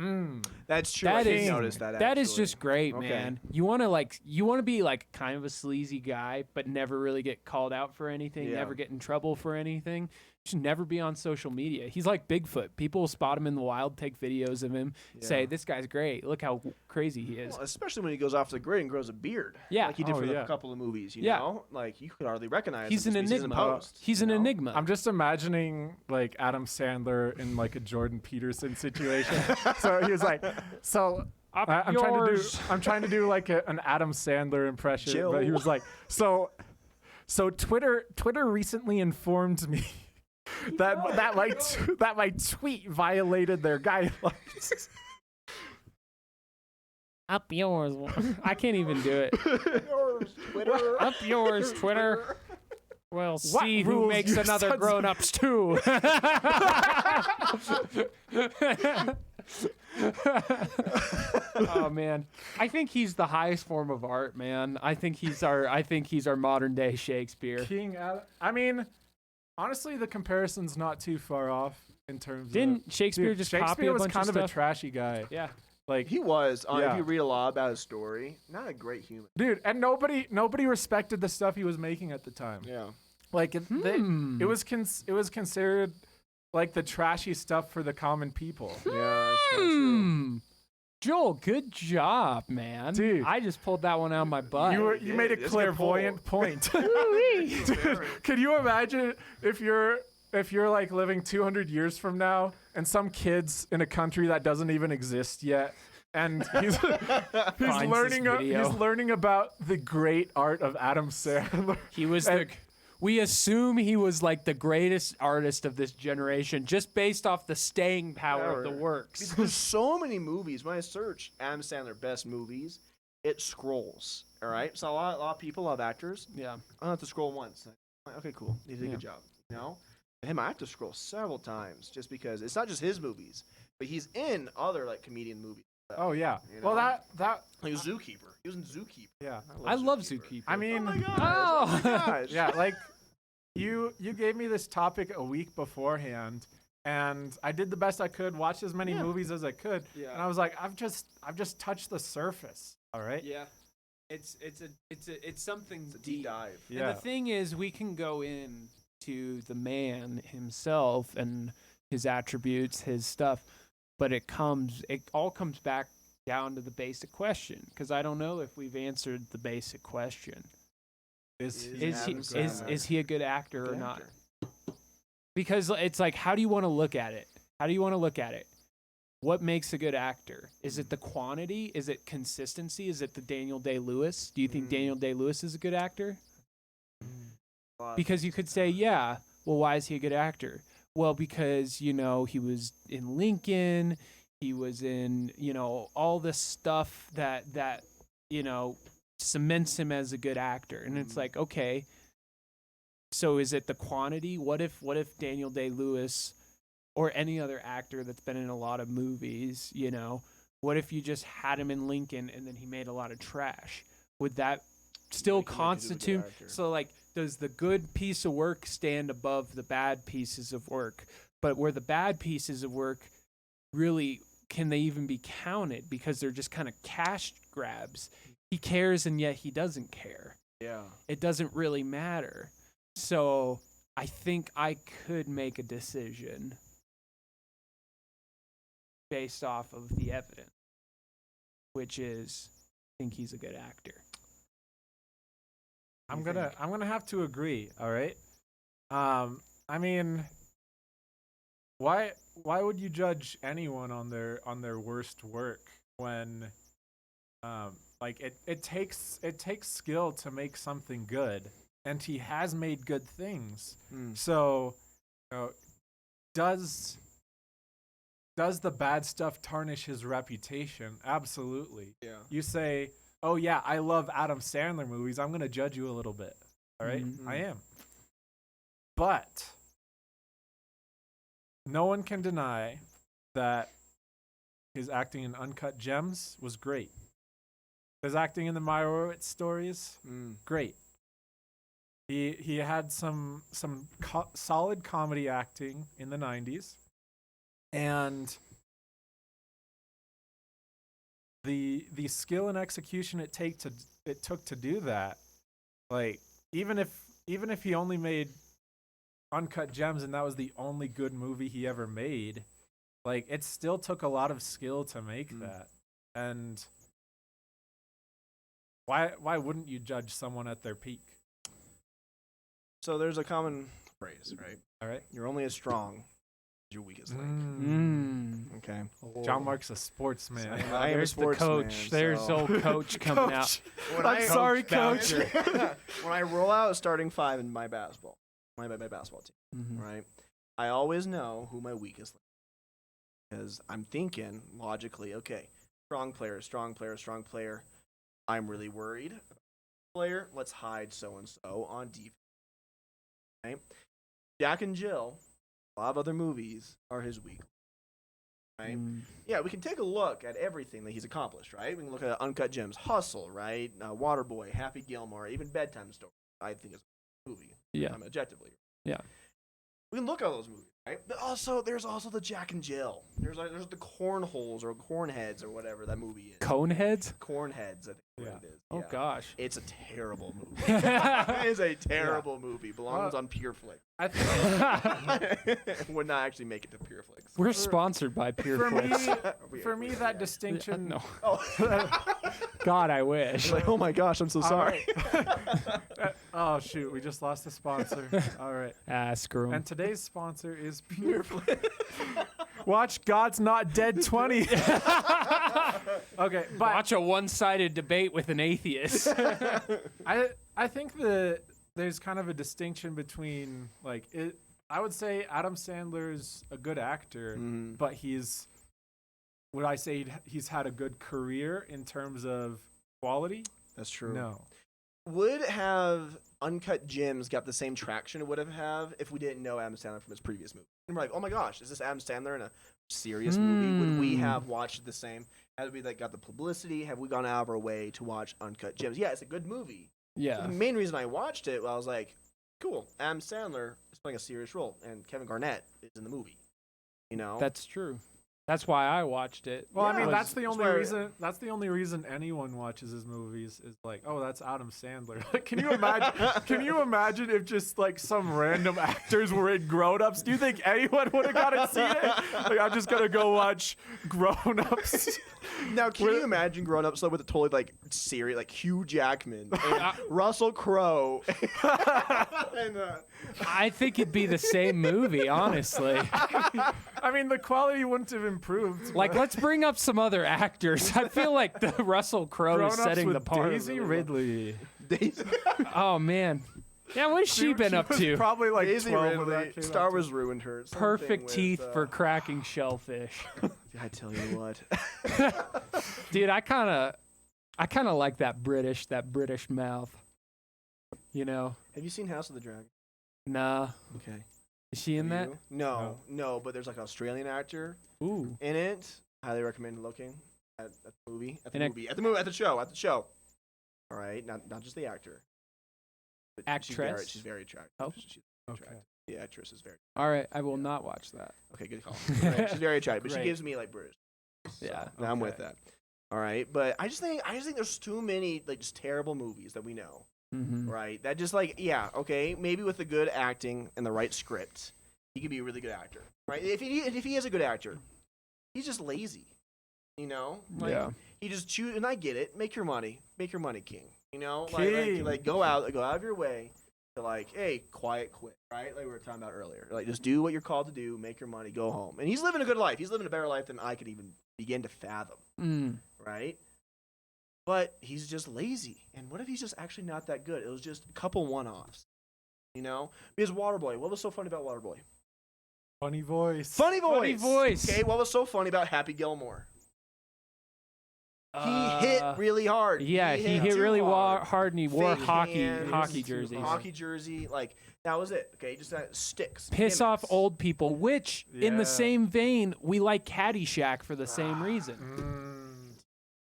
That's true. That I did is- notice that. That is actually. just great, Okay. man. You want to be like kind of a sleazy guy, but never really get called out for anything, Yeah. never get in trouble for anything. You should never be on social media. He's like Bigfoot. People will spot him in the wild, take videos of him, say, Yeah. "This guy's great. Look how crazy he is." Well, especially when he goes off the grid and grows a beard. Yeah. Like he did Oh, for yeah. a couple of movies. You Yeah. know, like you could hardly recognize. He's him an just because he's in enigma. post, He's you an know? enigma. I'm just imagining like Adam Sandler in like a Jordan Peterson situation. So he was like, I'm trying to do like an Adam Sandler impression, Jill. but he was like, so Twitter recently informed me that my tweet violated their guidelines. Up yours. I can't even do it. Yours, Twitter. Up yours, Twitter. We'll see who rules makes your another sons- grown-ups too. Oh man, I think he's the highest form of art, man. I think he's our modern day Shakespeare. King Adam. I mean, honestly, the comparison's not too far off in terms Didn't of Shakespeare Dude, just Shakespeare copy a was bunch kind of of stuff? a trashy guy. Yeah. Like He was. Yeah. If you read a lot about his story, not a great human. dude, and nobody respected the stuff he was making at the time. Yeah. Like it was considered like the trashy stuff for the common people. Yeah. That's kinda true. Hmm. Joel, good job, man. Dude. I just pulled that one out of my butt. You made a That's a good clairvoyant point. Dude, can you imagine if you're like living 200 years from now and some kid's in a country that doesn't even exist yet and he's Finds this video. learning about the great art of Adam Sandler. He was And- we assume he was like the greatest artist of this generation just based off the staying power of the works. There's so many movies. When I search Adam Sandler best movies, it scrolls. All right, so a lot of people, a lot of actors. Yeah. I don't have to scroll once. Like, okay, cool. You did a Yeah. good job. You know, him, I have to scroll several times just because it's not just his movies, but he's in other like comedian movies. Oh yeah. You Well, know? that Like Zookeeper. He was in Zookeeper. yeah. I love Zookeeper. I mean, Oh my gosh. Oh. Oh my gosh. yeah, like you gave me this topic a week beforehand, and I did the best I could, watch as many movies as I could, Yeah. and I was like, I've just touched the surface. All right. Yeah. It's something It's a deep dive. Yeah. And the thing is, we can go in to the man himself and his attributes, his stuff, but it all comes back down to the basic question, because I don't know if we've answered the basic question. Is he a good actor or not? Because it's like, how do you want to look at it? What makes a good actor? Is it the quantity? Is it consistency? Is it the Daniel Day-Lewis? Do you think Daniel Day-Lewis is a good actor? Because you could say, yeah, well, why is he a good actor? Well, because, he was in Lincoln, he was in, all this stuff that cements him as a good actor. And it's like, okay, so is it the quantity? What if Daniel Day-Lewis or any other actor that's been in a lot of movies, what if you just had him in Lincoln and then he made a lot of trash? Would that still constitute? So like, does the good piece of work stand above the bad pieces of work? But where the bad pieces of work really, can they even be counted? Because they're just kind of cash grabs. He cares and yet he doesn't care. Yeah. It doesn't really matter. So I think I could make a decision based off of the evidence, which is, I think he's a good actor. I'm gonna have to agree. All right. I mean, why would you judge anyone on their worst work when, like it takes skill to make something good, and he has made good things. So, does the bad stuff tarnish his reputation? Absolutely. Yeah. You say, oh yeah, I love Adam Sandler movies, I'm going to judge you a little bit. All right? I am. But no one can deny that his acting in Uncut Gems was great. His acting in the Meyerowitz stories, great. He had some solid comedy acting in the 90s. And the skill and execution it took to do that, like even if he only made Uncut Gems and that was the only good movie he ever made, like it still took a lot of skill to make that. And why wouldn't you judge someone at their peak? So there's a common phrase, right? All right. You're only as strong as your weakest link. Okay. John Mark's a sportsman. I am a There's the sportsman. coach. There's old coach coming out. I'm sorry, coach. When I roll out a starting five in my basketball team, right? I always know who my weakest link is. Because I'm thinking logically, okay, strong player. I'm really worried about the player. Let's hide so-and-so on defense. Right? Jack and Jill, a lot of other movies, are his weak. Right? Yeah, we can take a look at everything that he's accomplished, right? We can look at Uncut Gems, Hustle, right? Waterboy, Happy Gilmore, even Bedtime Story, I think is a movie. Yeah. Objectively. Yeah. We can look at those movies, right? But also, there's also the Jack and Jill. There's the Cornholes or Cornheads or whatever that movie is. Coneheads? Cornheads, I think what it is. Oh, Yeah. gosh. It's a terrible movie. It is a terrible movie. Belongs on PureFlix. I think Would not actually make it to PureFlix. We're sponsored by PureFlix. for me that distinction. No. Oh. God, I wish. Like, oh my gosh, I'm so sorry. Oh shoot, we just lost a sponsor. All right. Screw 'em. And today's sponsor is PureFlix. Watch God's Not Dead 20. Okay, but Watch a one-sided debate with an atheist. I think there's kind of a distinction between like it. I would say Adam Sandler's a good actor, but he's had a good career in terms of Quality? That's true. No. Would have Uncut Gems got the same traction it would have if we didn't know Adam Sandler from his previous movie? And we're like, oh my gosh, is this Adam Sandler in a serious movie? Would we have watched it the same? Had we got the publicity? Have we gone out of our way to watch Uncut Gems? Yeah, it's a good movie. Yeah. So the main reason I watched it, I was like, cool, Adam Sandler is playing a serious role, and Kevin Garnett is in the movie. You know, That's true. That's why I watched it. Well, I Yeah. mean, that's the only why- reason. That's the only reason anyone watches his movies is like, oh, that's Adam Sandler. Like, can you imagine? Can you imagine if just like some random actors were in Grown Ups? Do you think anyone would have gone and seen it? Like, I'm just gonna go watch Grown Ups. Now, can you imagine Grown Ups with a totally serious, Hugh Jackman, and Russell Crowe, and I think it'd be the same movie, honestly. I mean, the quality wouldn't have improved. Like, let's bring up some other actors. I feel like the Russell Crowe Grown is Ups setting with the part. Daisy Ridley. Oh man. Yeah, what's she been up was to? Probably like Daisy 12 when Ridley. that came Star out. Wars ruined her. Something Perfect with, teeth for cracking shellfish. I tell you what. Dude, I kind of like that British mouth. You know? Have you seen House of the Dragon? Nah. Okay. Is she in that? No, but there's an Australian actor Ooh. in it. Highly recommend looking at the movie. At And the show. All right, not just the actor. But Actress? She's very attractive. Oh. She's Okay. attractive. The actress is very. All right, I will not watch that. Okay, good call. Right, she's very attractive, but she Great. gives me British. Yeah. So, I'm with Okay. that. All right, but I just think there's too many just terrible movies that we know. Mm-hmm. Right? That just okay, maybe with the good acting and the right script, he could be a really good actor. Right? If he is a good actor, he's just lazy. You know? Yeah. He just choose, and I get it. Make your money, king. You know? King. Go out of your way to hey, quiet quit. Right? Like we were talking about earlier. Just do what you're called to do, make your money, go home. And he's living a good life. He's living a better life than I could even begin to fathom. Right? But he's just lazy. And what if he's just actually not that good? It was just a couple one-offs. You know? Because Waterboy, what was so funny about Waterboy? Funny voice. Funny Funny voice. Okay, what was so funny about Happy Gilmore? He hit really hard. Yeah, he hit too really hard. hard, and he wore Fake hockey hands, jerseys. Hockey jersey, that was it. Okay, just that sticks. Piss off gimmicks. old people, which, in Yeah. the same vein, we like Caddyshack for the same reason.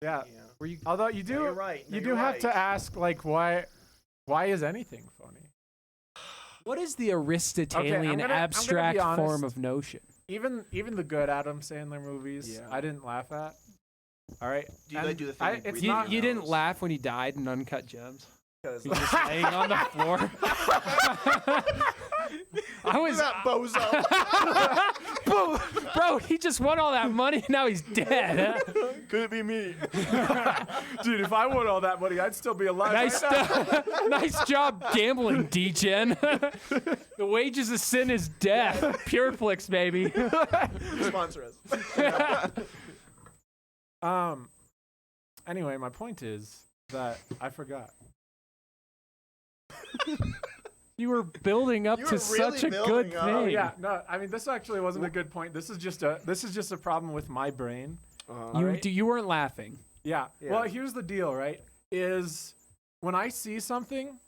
Yeah. Yeah. Were you? Although you do, you're right. No, you do you're have right. to ask why is anything funny? What is the Aristotelian I'm gonna be abstract honest. form of notion? Even the good Adam Sandler movies, Yeah. I didn't laugh at. All right. Do you And do the thing? it's breathe not- through You your didn't nose? laugh when he died in Uncut Gems. 'Cause- He's just laying on the floor. I was, that bozo. bro. He just won all that money. Now he's dead. Could it be me? Dude, if I won all that money, I'd still be alive. Nice, nice job gambling, D-Gen. The wages of sin is death. Pureflix, baby. Sponsor us. Anyway, my point is that I forgot. You were building up You to were such really a good building up. thing. Yeah, no, I mean this actually wasn't a good point. This is just a problem with my brain. You weren't laughing. Yeah. Yeah. Well, here's the deal, right? Is when I see something,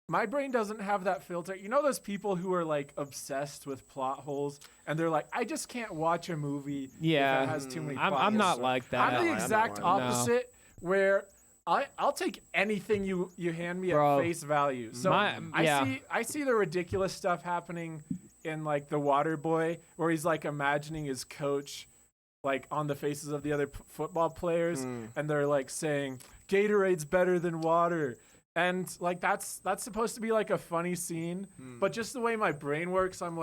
my brain doesn't have that filter. You know those people who are obsessed with plot holes and they're like, I just can't watch a movie Yeah. if it has too many plot I'm holes. not like that. I'm the I'm not exact one. No. opposite where I'll take anything you hand me Bro. at face value. So yeah. I see the ridiculous stuff happening in The Water Boy where he's imagining his coach on the faces of the other football players and they're saying Gatorade's better than water. And that's supposed to be a funny scene, but just the way my brain works, I'm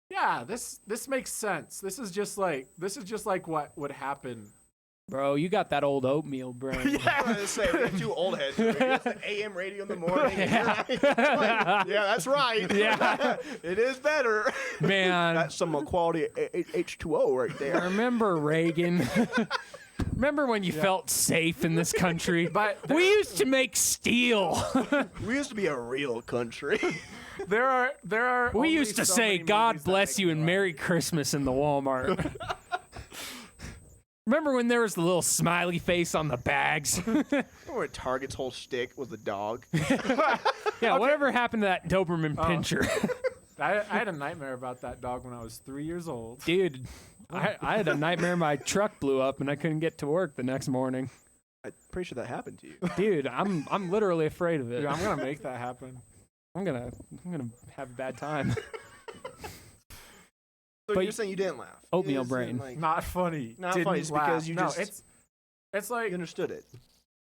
yeah, this makes sense. This is just what would happen. Bro, you got that old oatmeal brain. I was gonna say, we're two old heads. It's the AM radio in the morning. Yeah, that's right. Yeah. It is better. Man. That's some quality H2O right there. Remember Reagan? Remember when you felt safe in this country? But we used to make steel. We used to be a real country. there are We only used to so say, many God movies that bless make you me and laugh." Merry Christmas in the Walmart. Remember when there was the little smiley face on the bags? Remember when Target's whole shtick was the dog? Yeah, whatever happened to that Doberman Pinscher? I had a nightmare about that dog when I was 3 years old. Dude, I had a nightmare my truck blew up and I couldn't get to work the next morning. I'm pretty sure that happened to you. Dude, I'm literally afraid of it. Dude, I'm gonna make that happen. I'm gonna have a bad time. So But you're saying you didn't laugh? oatmeal You just brain. didn't, like, Not funny. Not Didn't funny, it's laugh. because you no, just- it's like you understood it.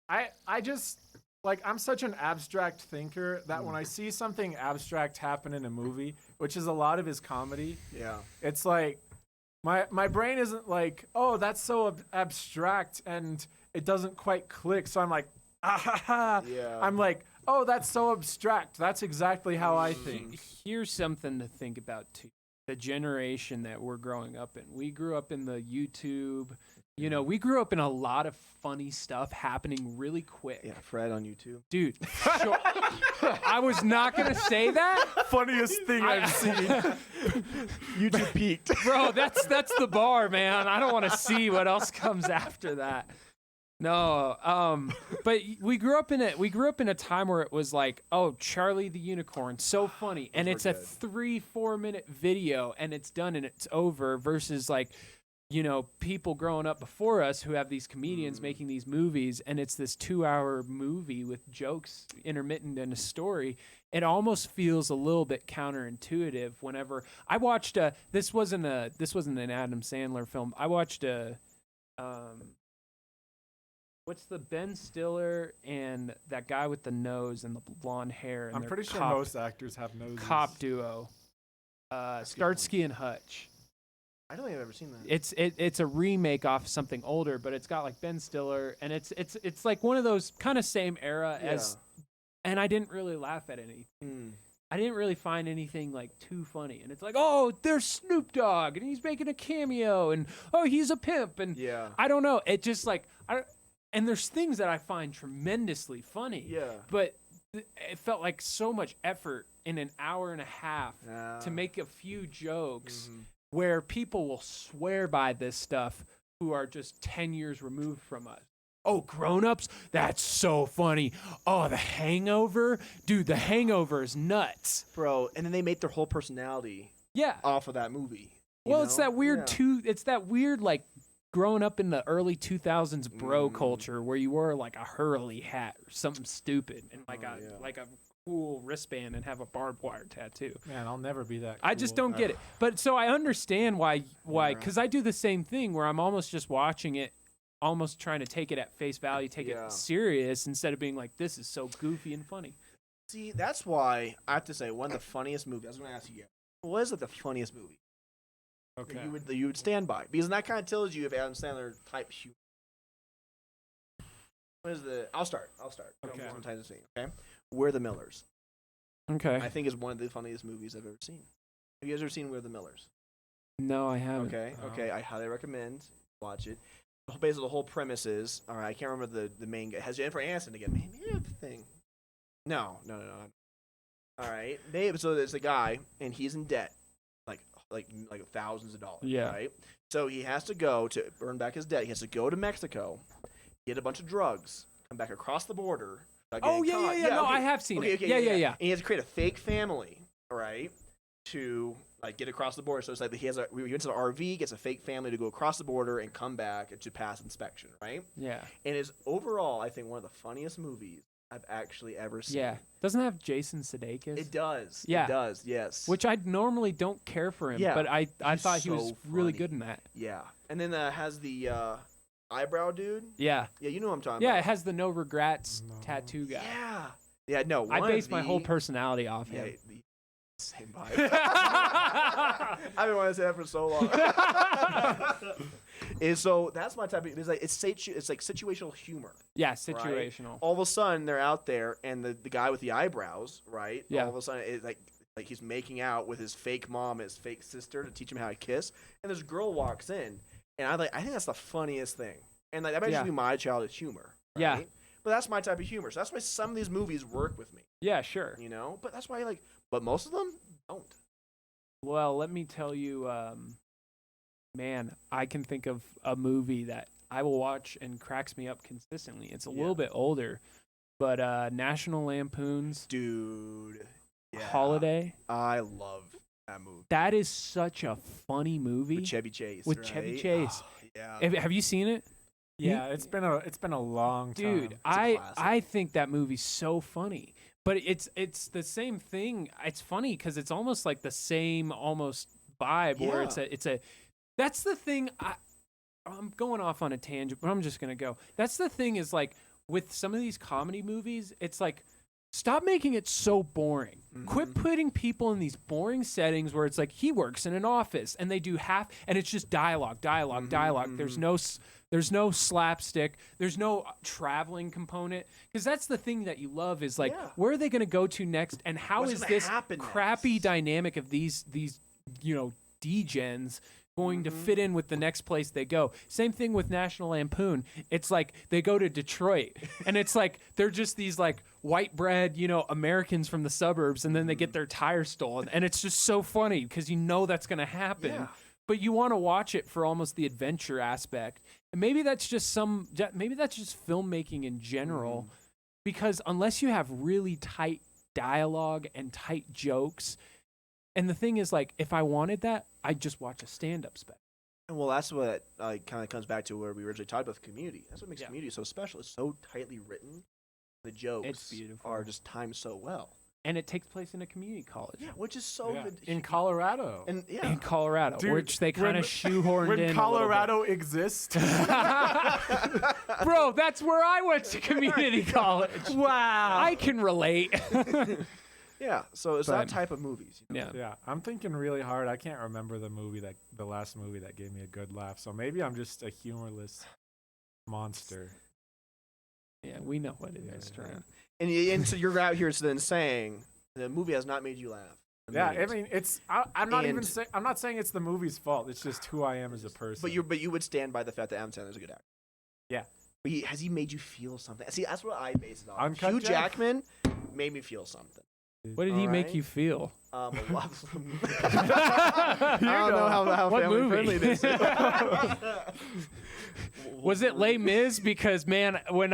I just like I'm such an abstract thinker that when I see something abstract happen in a movie, which is a lot of his comedy, Yeah. it's like my brain isn't like, oh, that's so abstract and it doesn't quite click. So I'm like, ah ha ha. Yeah. I'm like, oh, that's so abstract. That's exactly how I think. Here's something to think about too. The generation that we're growing up in. We grew up in the YouTube. You know, we grew up in a lot of funny stuff happening really quick. Yeah, Fred on YouTube. Dude, sure. I was not going to say that. Funniest thing I've seen. YouTube peaked. Bro, that's the bar, man. I don't want to see what else comes after that. No, but we grew up in a time where it was like, oh, Charlie the Unicorn, so funny, and it's a 3-4 minute video, and it's done and it's over. Versus like, you know, people growing up before us who have these comedians making these movies, and it's this 2-hour movie with jokes intermittent and a story. It almost feels a little bit counterintuitive. Whenever I watched this wasn't an Adam Sandler film. I watched what's the Ben Stiller and that guy with the nose and the blonde hair? And I'm their pretty sure cop- most actors have noses. cop duo, Starsky and Hutch. I don't think I've ever seen that. It's a remake off something older, but it's got like Ben Stiller, and it's like one of those kind of same era as. And I didn't really laugh at anything. I didn't really find anything like too funny. And it's like, oh, there's Snoop Dogg, and he's making a cameo, and oh, he's a pimp, and Yeah. I don't know. It just like and there's things that I find tremendously funny. Yeah. But it felt like so much effort in an hour and a half to make a few jokes where people will swear by this stuff who are just 10 years removed from us. Oh, grown-ups? That's so funny. Oh, The Hangover? Dude, The Hangover is nuts. Bro, and then they make their whole personality Yeah. off of that movie. Well, it's that weird it's that weird like growing up in the early 2000s bro culture where you wore like a Hurley hat or something stupid and like a cool wristband and have a barbed wire tattoo. Man, I'll never be that. I just cool. don't get it. But so I understand why cuz I do the same thing where I'm almost just watching it, almost trying to take it at face value, take it serious instead of being like, this is so goofy and funny. See, that's why I have to say one of the funniest movies. I was going to ask you, what is the funniest movie Okay. that you would stand by? Because that kind of tells you if Adam Sandler type humor. What is the? I'll start. Okay. Sometimes it's okay. We're the Millers. Okay. I think is one of the funniest movies I've ever seen. Have you guys ever seen We're the Millers? No, I haven't. Okay. I highly recommend watch it. Basically, the whole premise is all right. I can't remember the main guy. It has Jennifer Aniston again. Man, you have the thing. No. All right. So there's a guy, and he's in debt, like thousands of dollars. Yeah. Right. So he has to go to earn back his debt. He has to go to Mexico, get a bunch of drugs, come back across the border. Oh yeah. No, okay. I have seen it. Okay, Yeah. And he has to create a fake family, all right, to like get across the border. So it's like he went to the RV, gets a fake family to go across the border and come back to pass inspection, right? Yeah. And is overall, I think, one of the funniest movies I've actually ever seen. Yeah. Doesn't it have Jason Sudeikis? It does. Yeah. It does, yes. Which I normally don't care for him, Yeah. but I thought he so was really funny. good in that. Yeah. And then has the eyebrow dude. Yeah. Yeah, you know what I'm talking Yeah, about. it has the no regrets tattoo guy. Yeah. Yeah, no. I based my whole personality off Yeah, him. same vibe. I've been wanting to say that for so long. And so that's my type of. It's like situational humor. Yeah, right? situational. All of a sudden they're out there, and the guy with the eyebrows, right? Yeah. All of a sudden, it's like he's making out with his fake mom, and his fake sister to teach him how to kiss, and this girl walks in, and I think that's the funniest thing, and like that might just be my childhood humor. Right? Yeah. But that's my type of humor. So that's why some of these movies work with me. Yeah, sure. You know, but that's why but most of them don't. Well, let me tell you man, I can think of a movie that I will watch and cracks me up consistently. It's a little bit older, but National Lampoon's Dude. Yeah. Holiday. I love that movie. That is such a funny movie. With Chevy Chase. With right? Chevy Chase. Oh, yeah. Have you seen it? Yeah, it's been a long time. Dude, a I classic. think that movie's so funny. But it's the same thing. It's funny because it's almost like the same almost vibe where it's a that's the thing. I'm going off on a tangent, but I'm just gonna go. That's the thing is like with some of these comedy movies, it's like stop making it so boring. Quit putting people in these boring settings where it's like he works in an office and they do half and it's just dialogue. There's no slapstick. There's no traveling component because that's the thing that you love is like where are they going to go to next and how What's is gonna this happen crappy next? dynamic of these degens going to fit in with the next place they go. Same thing with National Lampoon. It's like they go to Detroit and it's like they're just these like white bread, Americans from the suburbs and then they get their tires stolen and it's just so funny because that's going to happen. Yeah. But you want to watch it for almost the adventure aspect. And maybe that's just filmmaking in general because unless you have really tight dialogue and tight jokes, and the thing is, like, if I wanted that, I'd just watch a stand-up special. Well, that's what kind of comes back to where we originally talked about Community. That's what makes Community so special. It's so tightly written. The jokes It's beautiful. are just timed so well. And it takes place in a community college. Yeah, which is so good. in Colorado. And In Colorado, Dude, which they kind of shoehorned when in. Colorado exists. Bro, that's where I went to community college. Wow. I can relate. yeah, so it's that type of movies. Yeah. Yeah, I'm thinking really hard. I can't remember the last movie that gave me a good laugh. So maybe I'm just a humorless monster. Yeah, we know what it is, Trent. And so you're out here then saying the movie has not made you laugh. Yeah, I mean, I'm not saying it's the movie's fault. It's just who I am as a person. But you would stand by the fact that Adam Sandler's a good actor. Yeah. But has he made you feel something? See, that's what I base it on. Uncut Hugh Gems? Jackman made me feel something. What did he make Alright. you feel? A lot. I don't know how What family movie? friendly this is. Was it Les Mis? Because man, when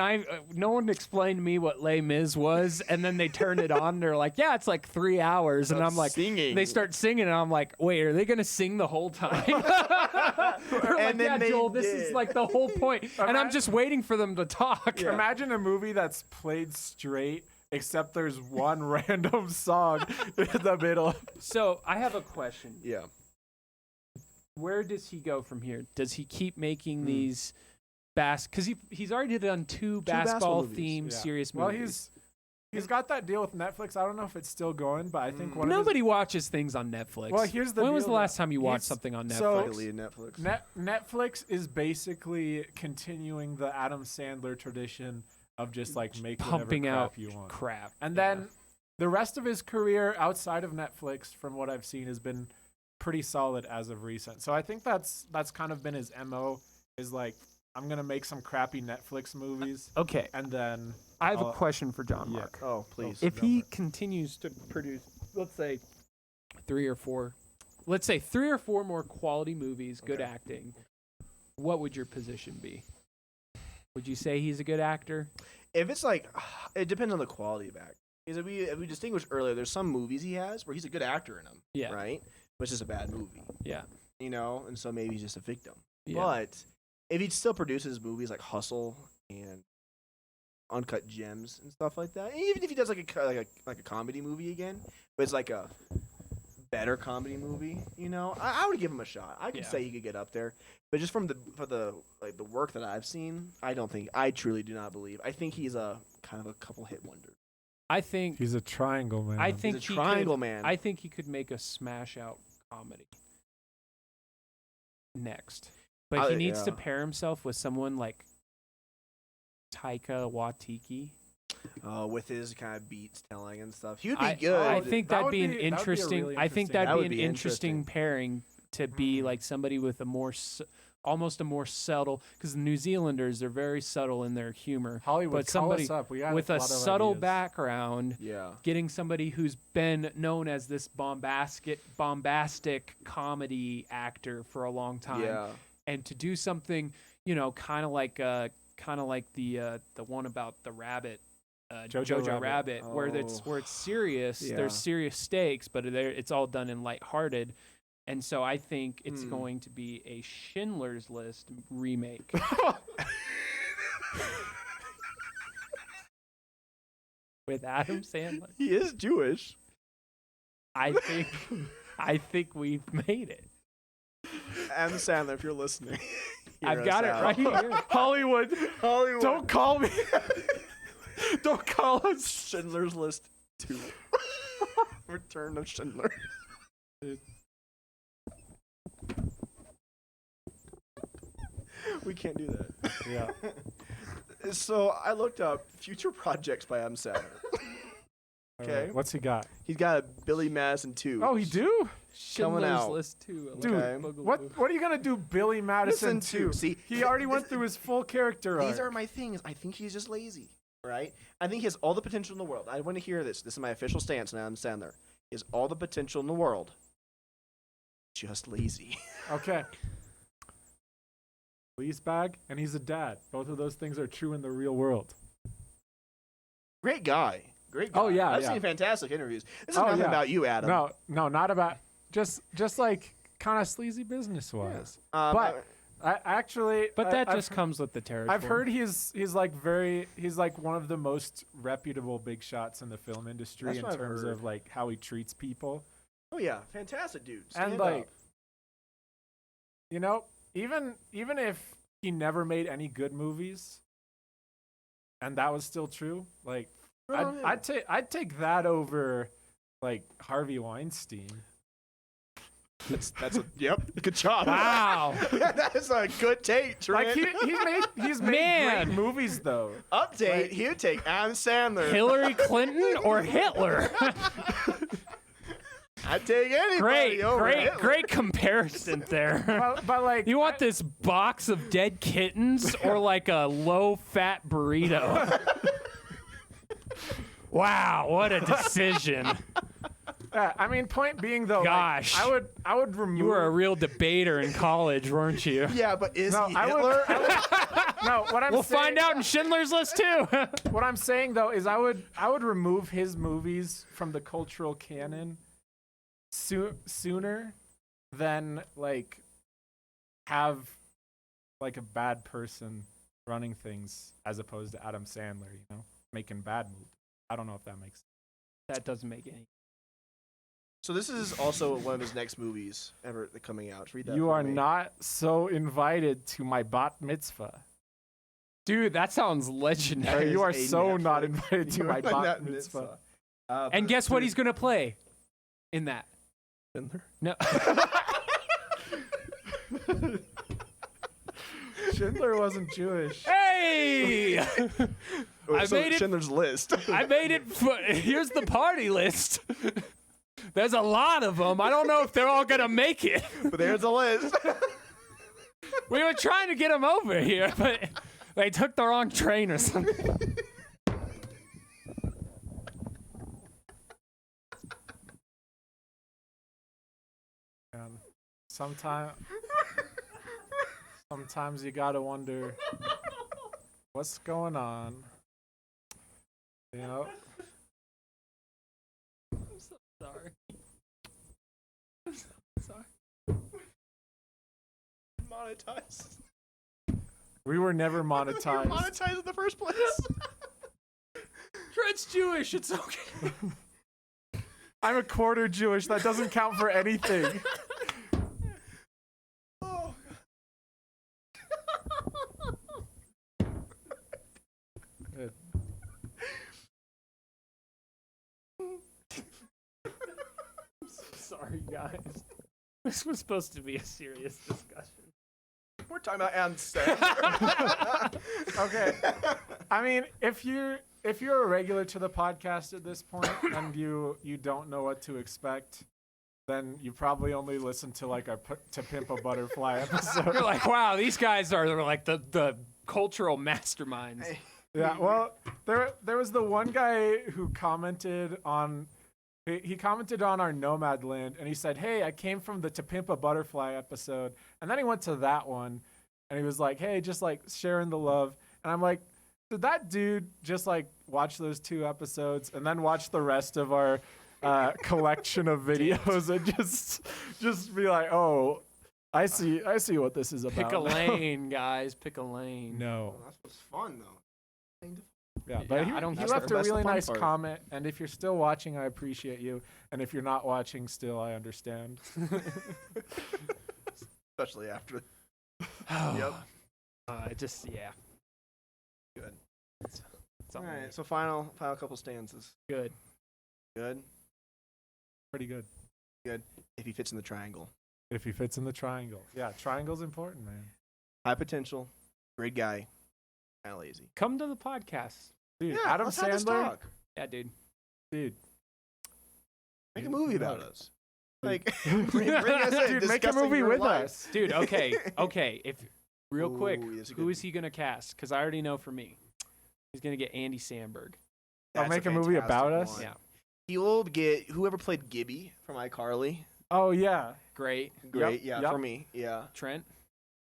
no one explained to me what Les Mis was, and then they turned it on. They're like, "Yeah, it's like 3 hours," and I'm like, singing. They start singing, and I'm like, "Wait, are they gonna sing the whole time?" They're like, then "Yeah, they Joel, this is did. like the whole point," and I'm just waiting for them to talk. Imagine a movie that's played straight, except there's one random song in the middle. So I have a question. Yeah. Where does he go from here? Does he keep making these because he's already done two basketball movies. themed Yeah. serious Well, movies. he's got that deal with Netflix. I don't know if it's still going, but I think Nobody watches things on Netflix. Well, here's the when was deal, the last though. time you watched He's- something on Netflix? so- Deleted Netflix. Netflix is basically continuing the Adam Sandler tradition of just like make pumping whatever out crap you want. crap. And Yeah. then the rest of his career outside of Netflix, from what I've seen, has been pretty solid as of recent. So I think that's kind of been his MO, is like, I'm gonna make some crappy Netflix movies, Okay, and then I have a I'll- question for John yeah. Mark. Oh, please. If he continues to produce, let's say, 3 or 4 more quality movies, good acting, what would your position be? Would you say he's a good actor? If it's like, it depends on the quality of acting. Because if we distinguished earlier, there's some movies he has where he's a good actor in them. Yeah. Right? But it's just a bad movie. Yeah. And so maybe he's just a victim. Yeah. But if he still produces movies like Hustle and Uncut Gems and stuff like that, and even if he does like a comedy movie again, but it's like a better comedy movie, I would give him a shot. I could say he could get up there, but just for the work that I've seen, I truly do not believe. I think he's a kind of a couple hit wonder. I think he's a triangle man. I think He's a triangle man. I think he could make a smash out comedy next. But he needs to pair himself with someone like Taika Waititi. With his kind of beats telling and stuff, he would be I good. think That that'd would be an be- that'd be a interesting. really I think interesting- that'd That be would an be interesting interesting. pairing to be like somebody with a more almost a more subtle, because the New Zealanders, they're very subtle in their humor. Hollywood, but somebody call us up. We got with a a lot of subtle ideas. background, Yeah. getting somebody who's been known as this bombastic comedy actor for a long time, Yeah. and to do something, kind of like the one about the rabbit. Jojo Rabbit, where it's serious. Yeah. There's serious stakes, but it's all done in lighthearted. And so I think it's going to be a Schindler's List remake. With Adam Sandler. He is Jewish. I think we've made it. Adam Sandler, if you're listening. I've got it right here. Hollywood. Don't call me. Don't call us. Schindler's List 2. Return of Schindler. We can't do that. Yeah. So I looked up future projects by Adam Sandler. Okay. Right. What's he got? He's got a Billy Madison 2. Oh, he do? Schindler's out. List 2. Dude, Okay. what are you going to do Billy Madison Listen to? to- see, he already went through his full character arc. These are my things. I think he's just lazy, right? I think he has all the potential in the world. I want to hear this. This is my official stance on Adam Sandler. He has all the potential in the world. Just lazy. Okay. Bag, and he's a dad. Both of those things are true in the real world. Great guy. Great guy. Oh, yeah, I've yeah. seen fantastic interviews. This is Oh, nothing yeah. about you, Adam. No, not about just like kind of sleazy business wise. But I actually, But that I've just comes with the territory. I've heard he's like one of the most reputable big shots in the film industry That's in what I've terms heard. of like how he treats people. Oh yeah, fantastic dude. And Stand like, up. even if he never made any good movies, and that was still true, like I'd take that over like Harvey Weinstein. That's a yep. Good job. Wow. That's a good take, Trent. Like he's made Man. great movies though. Update. Like- He would take Adam Sandler. Hillary Clinton or Hitler? I'd take anybody over Hitler. Great comparison there. But like You want this box of dead kittens or like a low-fat burrito? Wow, what a decision. I mean, point being though, like, Gosh. I would remove. You were a real debater in college, weren't you? Yeah, but is No, he I Hitler? no. What I'm We'll saying, find out in Schindler's List too. What I'm saying though is I would remove his movies from the cultural canon sooner than like have like a bad person running things as opposed to Adam Sandler, making bad movies. I don't know if that makes sense. That doesn't make any. So this is also one of his next movies ever coming out. Read that. You for are me. not so invited to my bat mitzvah. Dude, that sounds legendary. You are is a so Netflix- not invited to You my are bat not mitzvah. And guess what he's gonna play in that? Schindler? No. Schindler wasn't Jewish. Hey! I So made it. Schindler's List. I made it. Here's the party list. There's a lot of them. I don't know if they're all gonna make it. But there's a list. We were trying to get them over here, but they took the wrong train or something. And sometimes you gotta wonder what's going on. I'm so sorry. I'm so sorry. Monetized. We were never You're monetized. monetized in the first place. Trent's Jewish. It's okay. I'm a quarter Jewish. That doesn't count for anything. Oh. Good. Sorry, guys. This was supposed to be a serious discussion. We're talking about Adam Sandler. Okay. I mean, if you're a regular to the podcast at this point and you don't know what to expect, then you probably only listened to like our To Pimp a Butterfly episode. You're like, wow, these guys are like the cultural masterminds. Yeah, well, there was the one guy who commented on. He commented on our Nomadland, and he said, "Hey, I came from the To Pimp a Butterfly episode," and then he went to that one, and he was like, "Hey, just like sharing the love," and I'm like, did that dude just like watch those 2 episodes and then watch the rest of our collection of videos and just be like, "Oh, I see what this is about." Pick a lane, guys. Pick a lane. No. That was fun though. Yeah, but I don't he get left the a best really fun nice part. comment, and if you're still watching, I appreciate you, and if you're not watching still, I understand. Especially after. Yep. Yeah. Good. It's All right. So final couple stanzas. good. Good. Pretty good. Good. If he fits in the triangle. If he fits in the triangle. Yeah, triangle's important, man. High potential. Great guy. Kind of lazy. Come to the podcast. Dude, Yeah, Adam let's have this Sandler, talk. Yeah, dude. dude. Make a movie about us. Like, Dude, bring us in. dude, make a discussing movie your with life. us. Dude, okay. If real quick, Ooh, that's a who good is he gonna cast? Because I already know for me, he's gonna get Andy Samberg. I'll That's make a movie fantastic about us? one. Yeah, He will get whoever played Gibby from iCarly. Oh yeah. great. Great. Yep. For me. Yeah. Trent.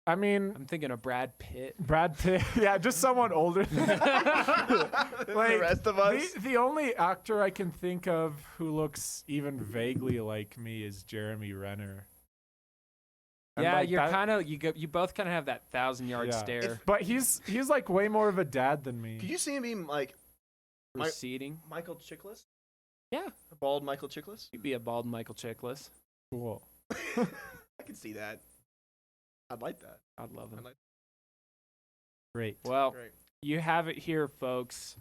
I mean, I'm thinking of Brad Pitt. Brad Pitt. Yeah, just someone older than The rest of us. The only actor I can think of who looks even vaguely like me is Jeremy Renner. And Yeah, like you're that- kind of you both kind of have that 1,000-yard Yeah. stare. But he's like way more of a dad than me. Could you see him being like my- Receding. Michael Chiklis? Yeah, A bald Michael Chiklis? you'd be a bald Michael Chiklis. Cool. I could see that. I'd like that. I'd love him. I'd like Great. Well, Great. you have it here, folks.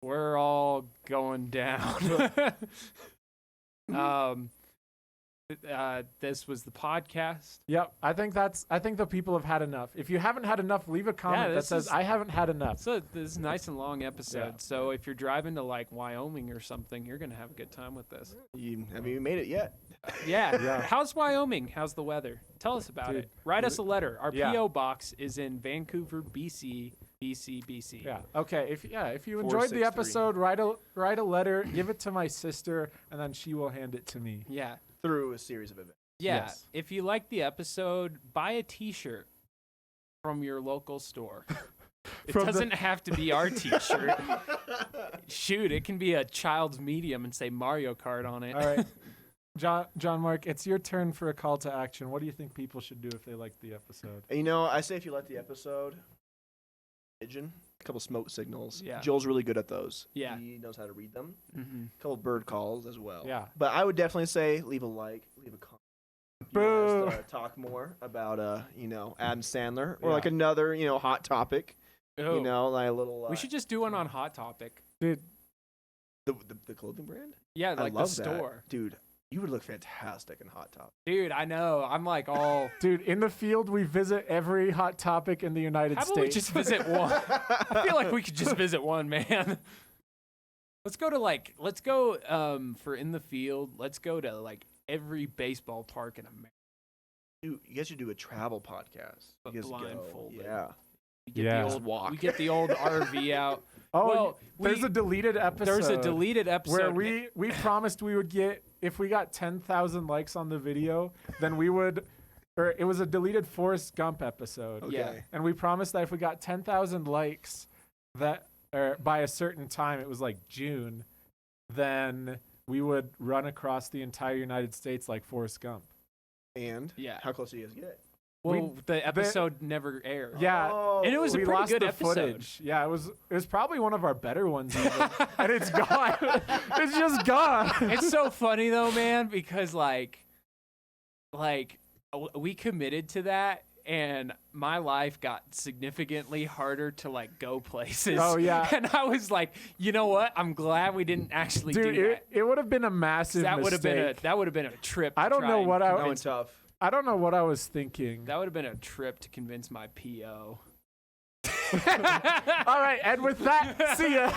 We're all going down. This was the podcast. Yep. I think the people have had enough. If you haven't had enough, leave a comment that this says is- I haven't had enough. So this is a nice and long episode. Yeah. So if you're driving to like Wyoming or something, you're gonna have a good time with this. You haven't even made it yet. Yeah. Yeah. How's Wyoming? How's the weather? Tell us about Dude, it. Write us a letter. Our yeah. PO box is in Vancouver, BC. Yeah. Okay. If you enjoyed 463. the episode, write a letter, give it to my sister, and then she will hand it to me. Yeah. Through a series of events. Yeah. Yes. If you like the episode, buy a T-shirt from your local store. It From the- doesn't have to be our T-shirt. Shoot, it can be a child's medium and say Mario Kart on it. All right. John Mark, it's your turn for a call to action. What do you think people should do if they like the episode? You know, I say if you like the episode, pigeon, a couple smoke signals. Yeah. Joel's really good at those. Yeah. He knows how to read them. Mm-hmm. A couple bird calls as well. Yeah. But I would definitely say leave a like, leave a comment. Boo. You want us to talk more about Adam Sandler or like Yeah. another hot topic. Oh, You know, like a little. we should just do one on Hot Topic. Dude, the clothing brand. Yeah, I like love the that. store. Dude. You would look fantastic in Hot Topic. Dude, I know. I'm like all. dude, in the field, we visit every hot topic in the United How States. about we just visit one? I feel like we could just visit one, man. Let's go for in the field. Let's go to like every baseball park in America. Dude, you guys should do a travel podcast. But You guys go. blindfolded. Yeah. We get Yeah. the old Walk. We get the old RV out. Oh, Well, there's a deleted episode. There's a deleted episode where we promised we would get, if we got 10,000 likes on the video, then we would, or it was a deleted Forrest Gump episode. Okay. Yeah. And we promised that if we got 10,000 likes or by a certain time, it was like June, then we would run across the entire United States like Forrest Gump. And Yeah. how close do you guys get? Well, the episode never aired. Yeah. Oh, And it was a We pretty lost good the episode. footage. Yeah, it was probably one of our better ones even. And it's gone. It's just gone. It's so funny though, man, because like we committed to that and my life got significantly harder to like go places. Oh, yeah. And I was like, you know what? I'm glad we didn't actually Dude, do that. it would have been a massive That would have been a mistake. trip. I to don't try know and what That I one's tough. I don't know what I was thinking. That would have been a trip to convince my PO. All right, and with that, see ya.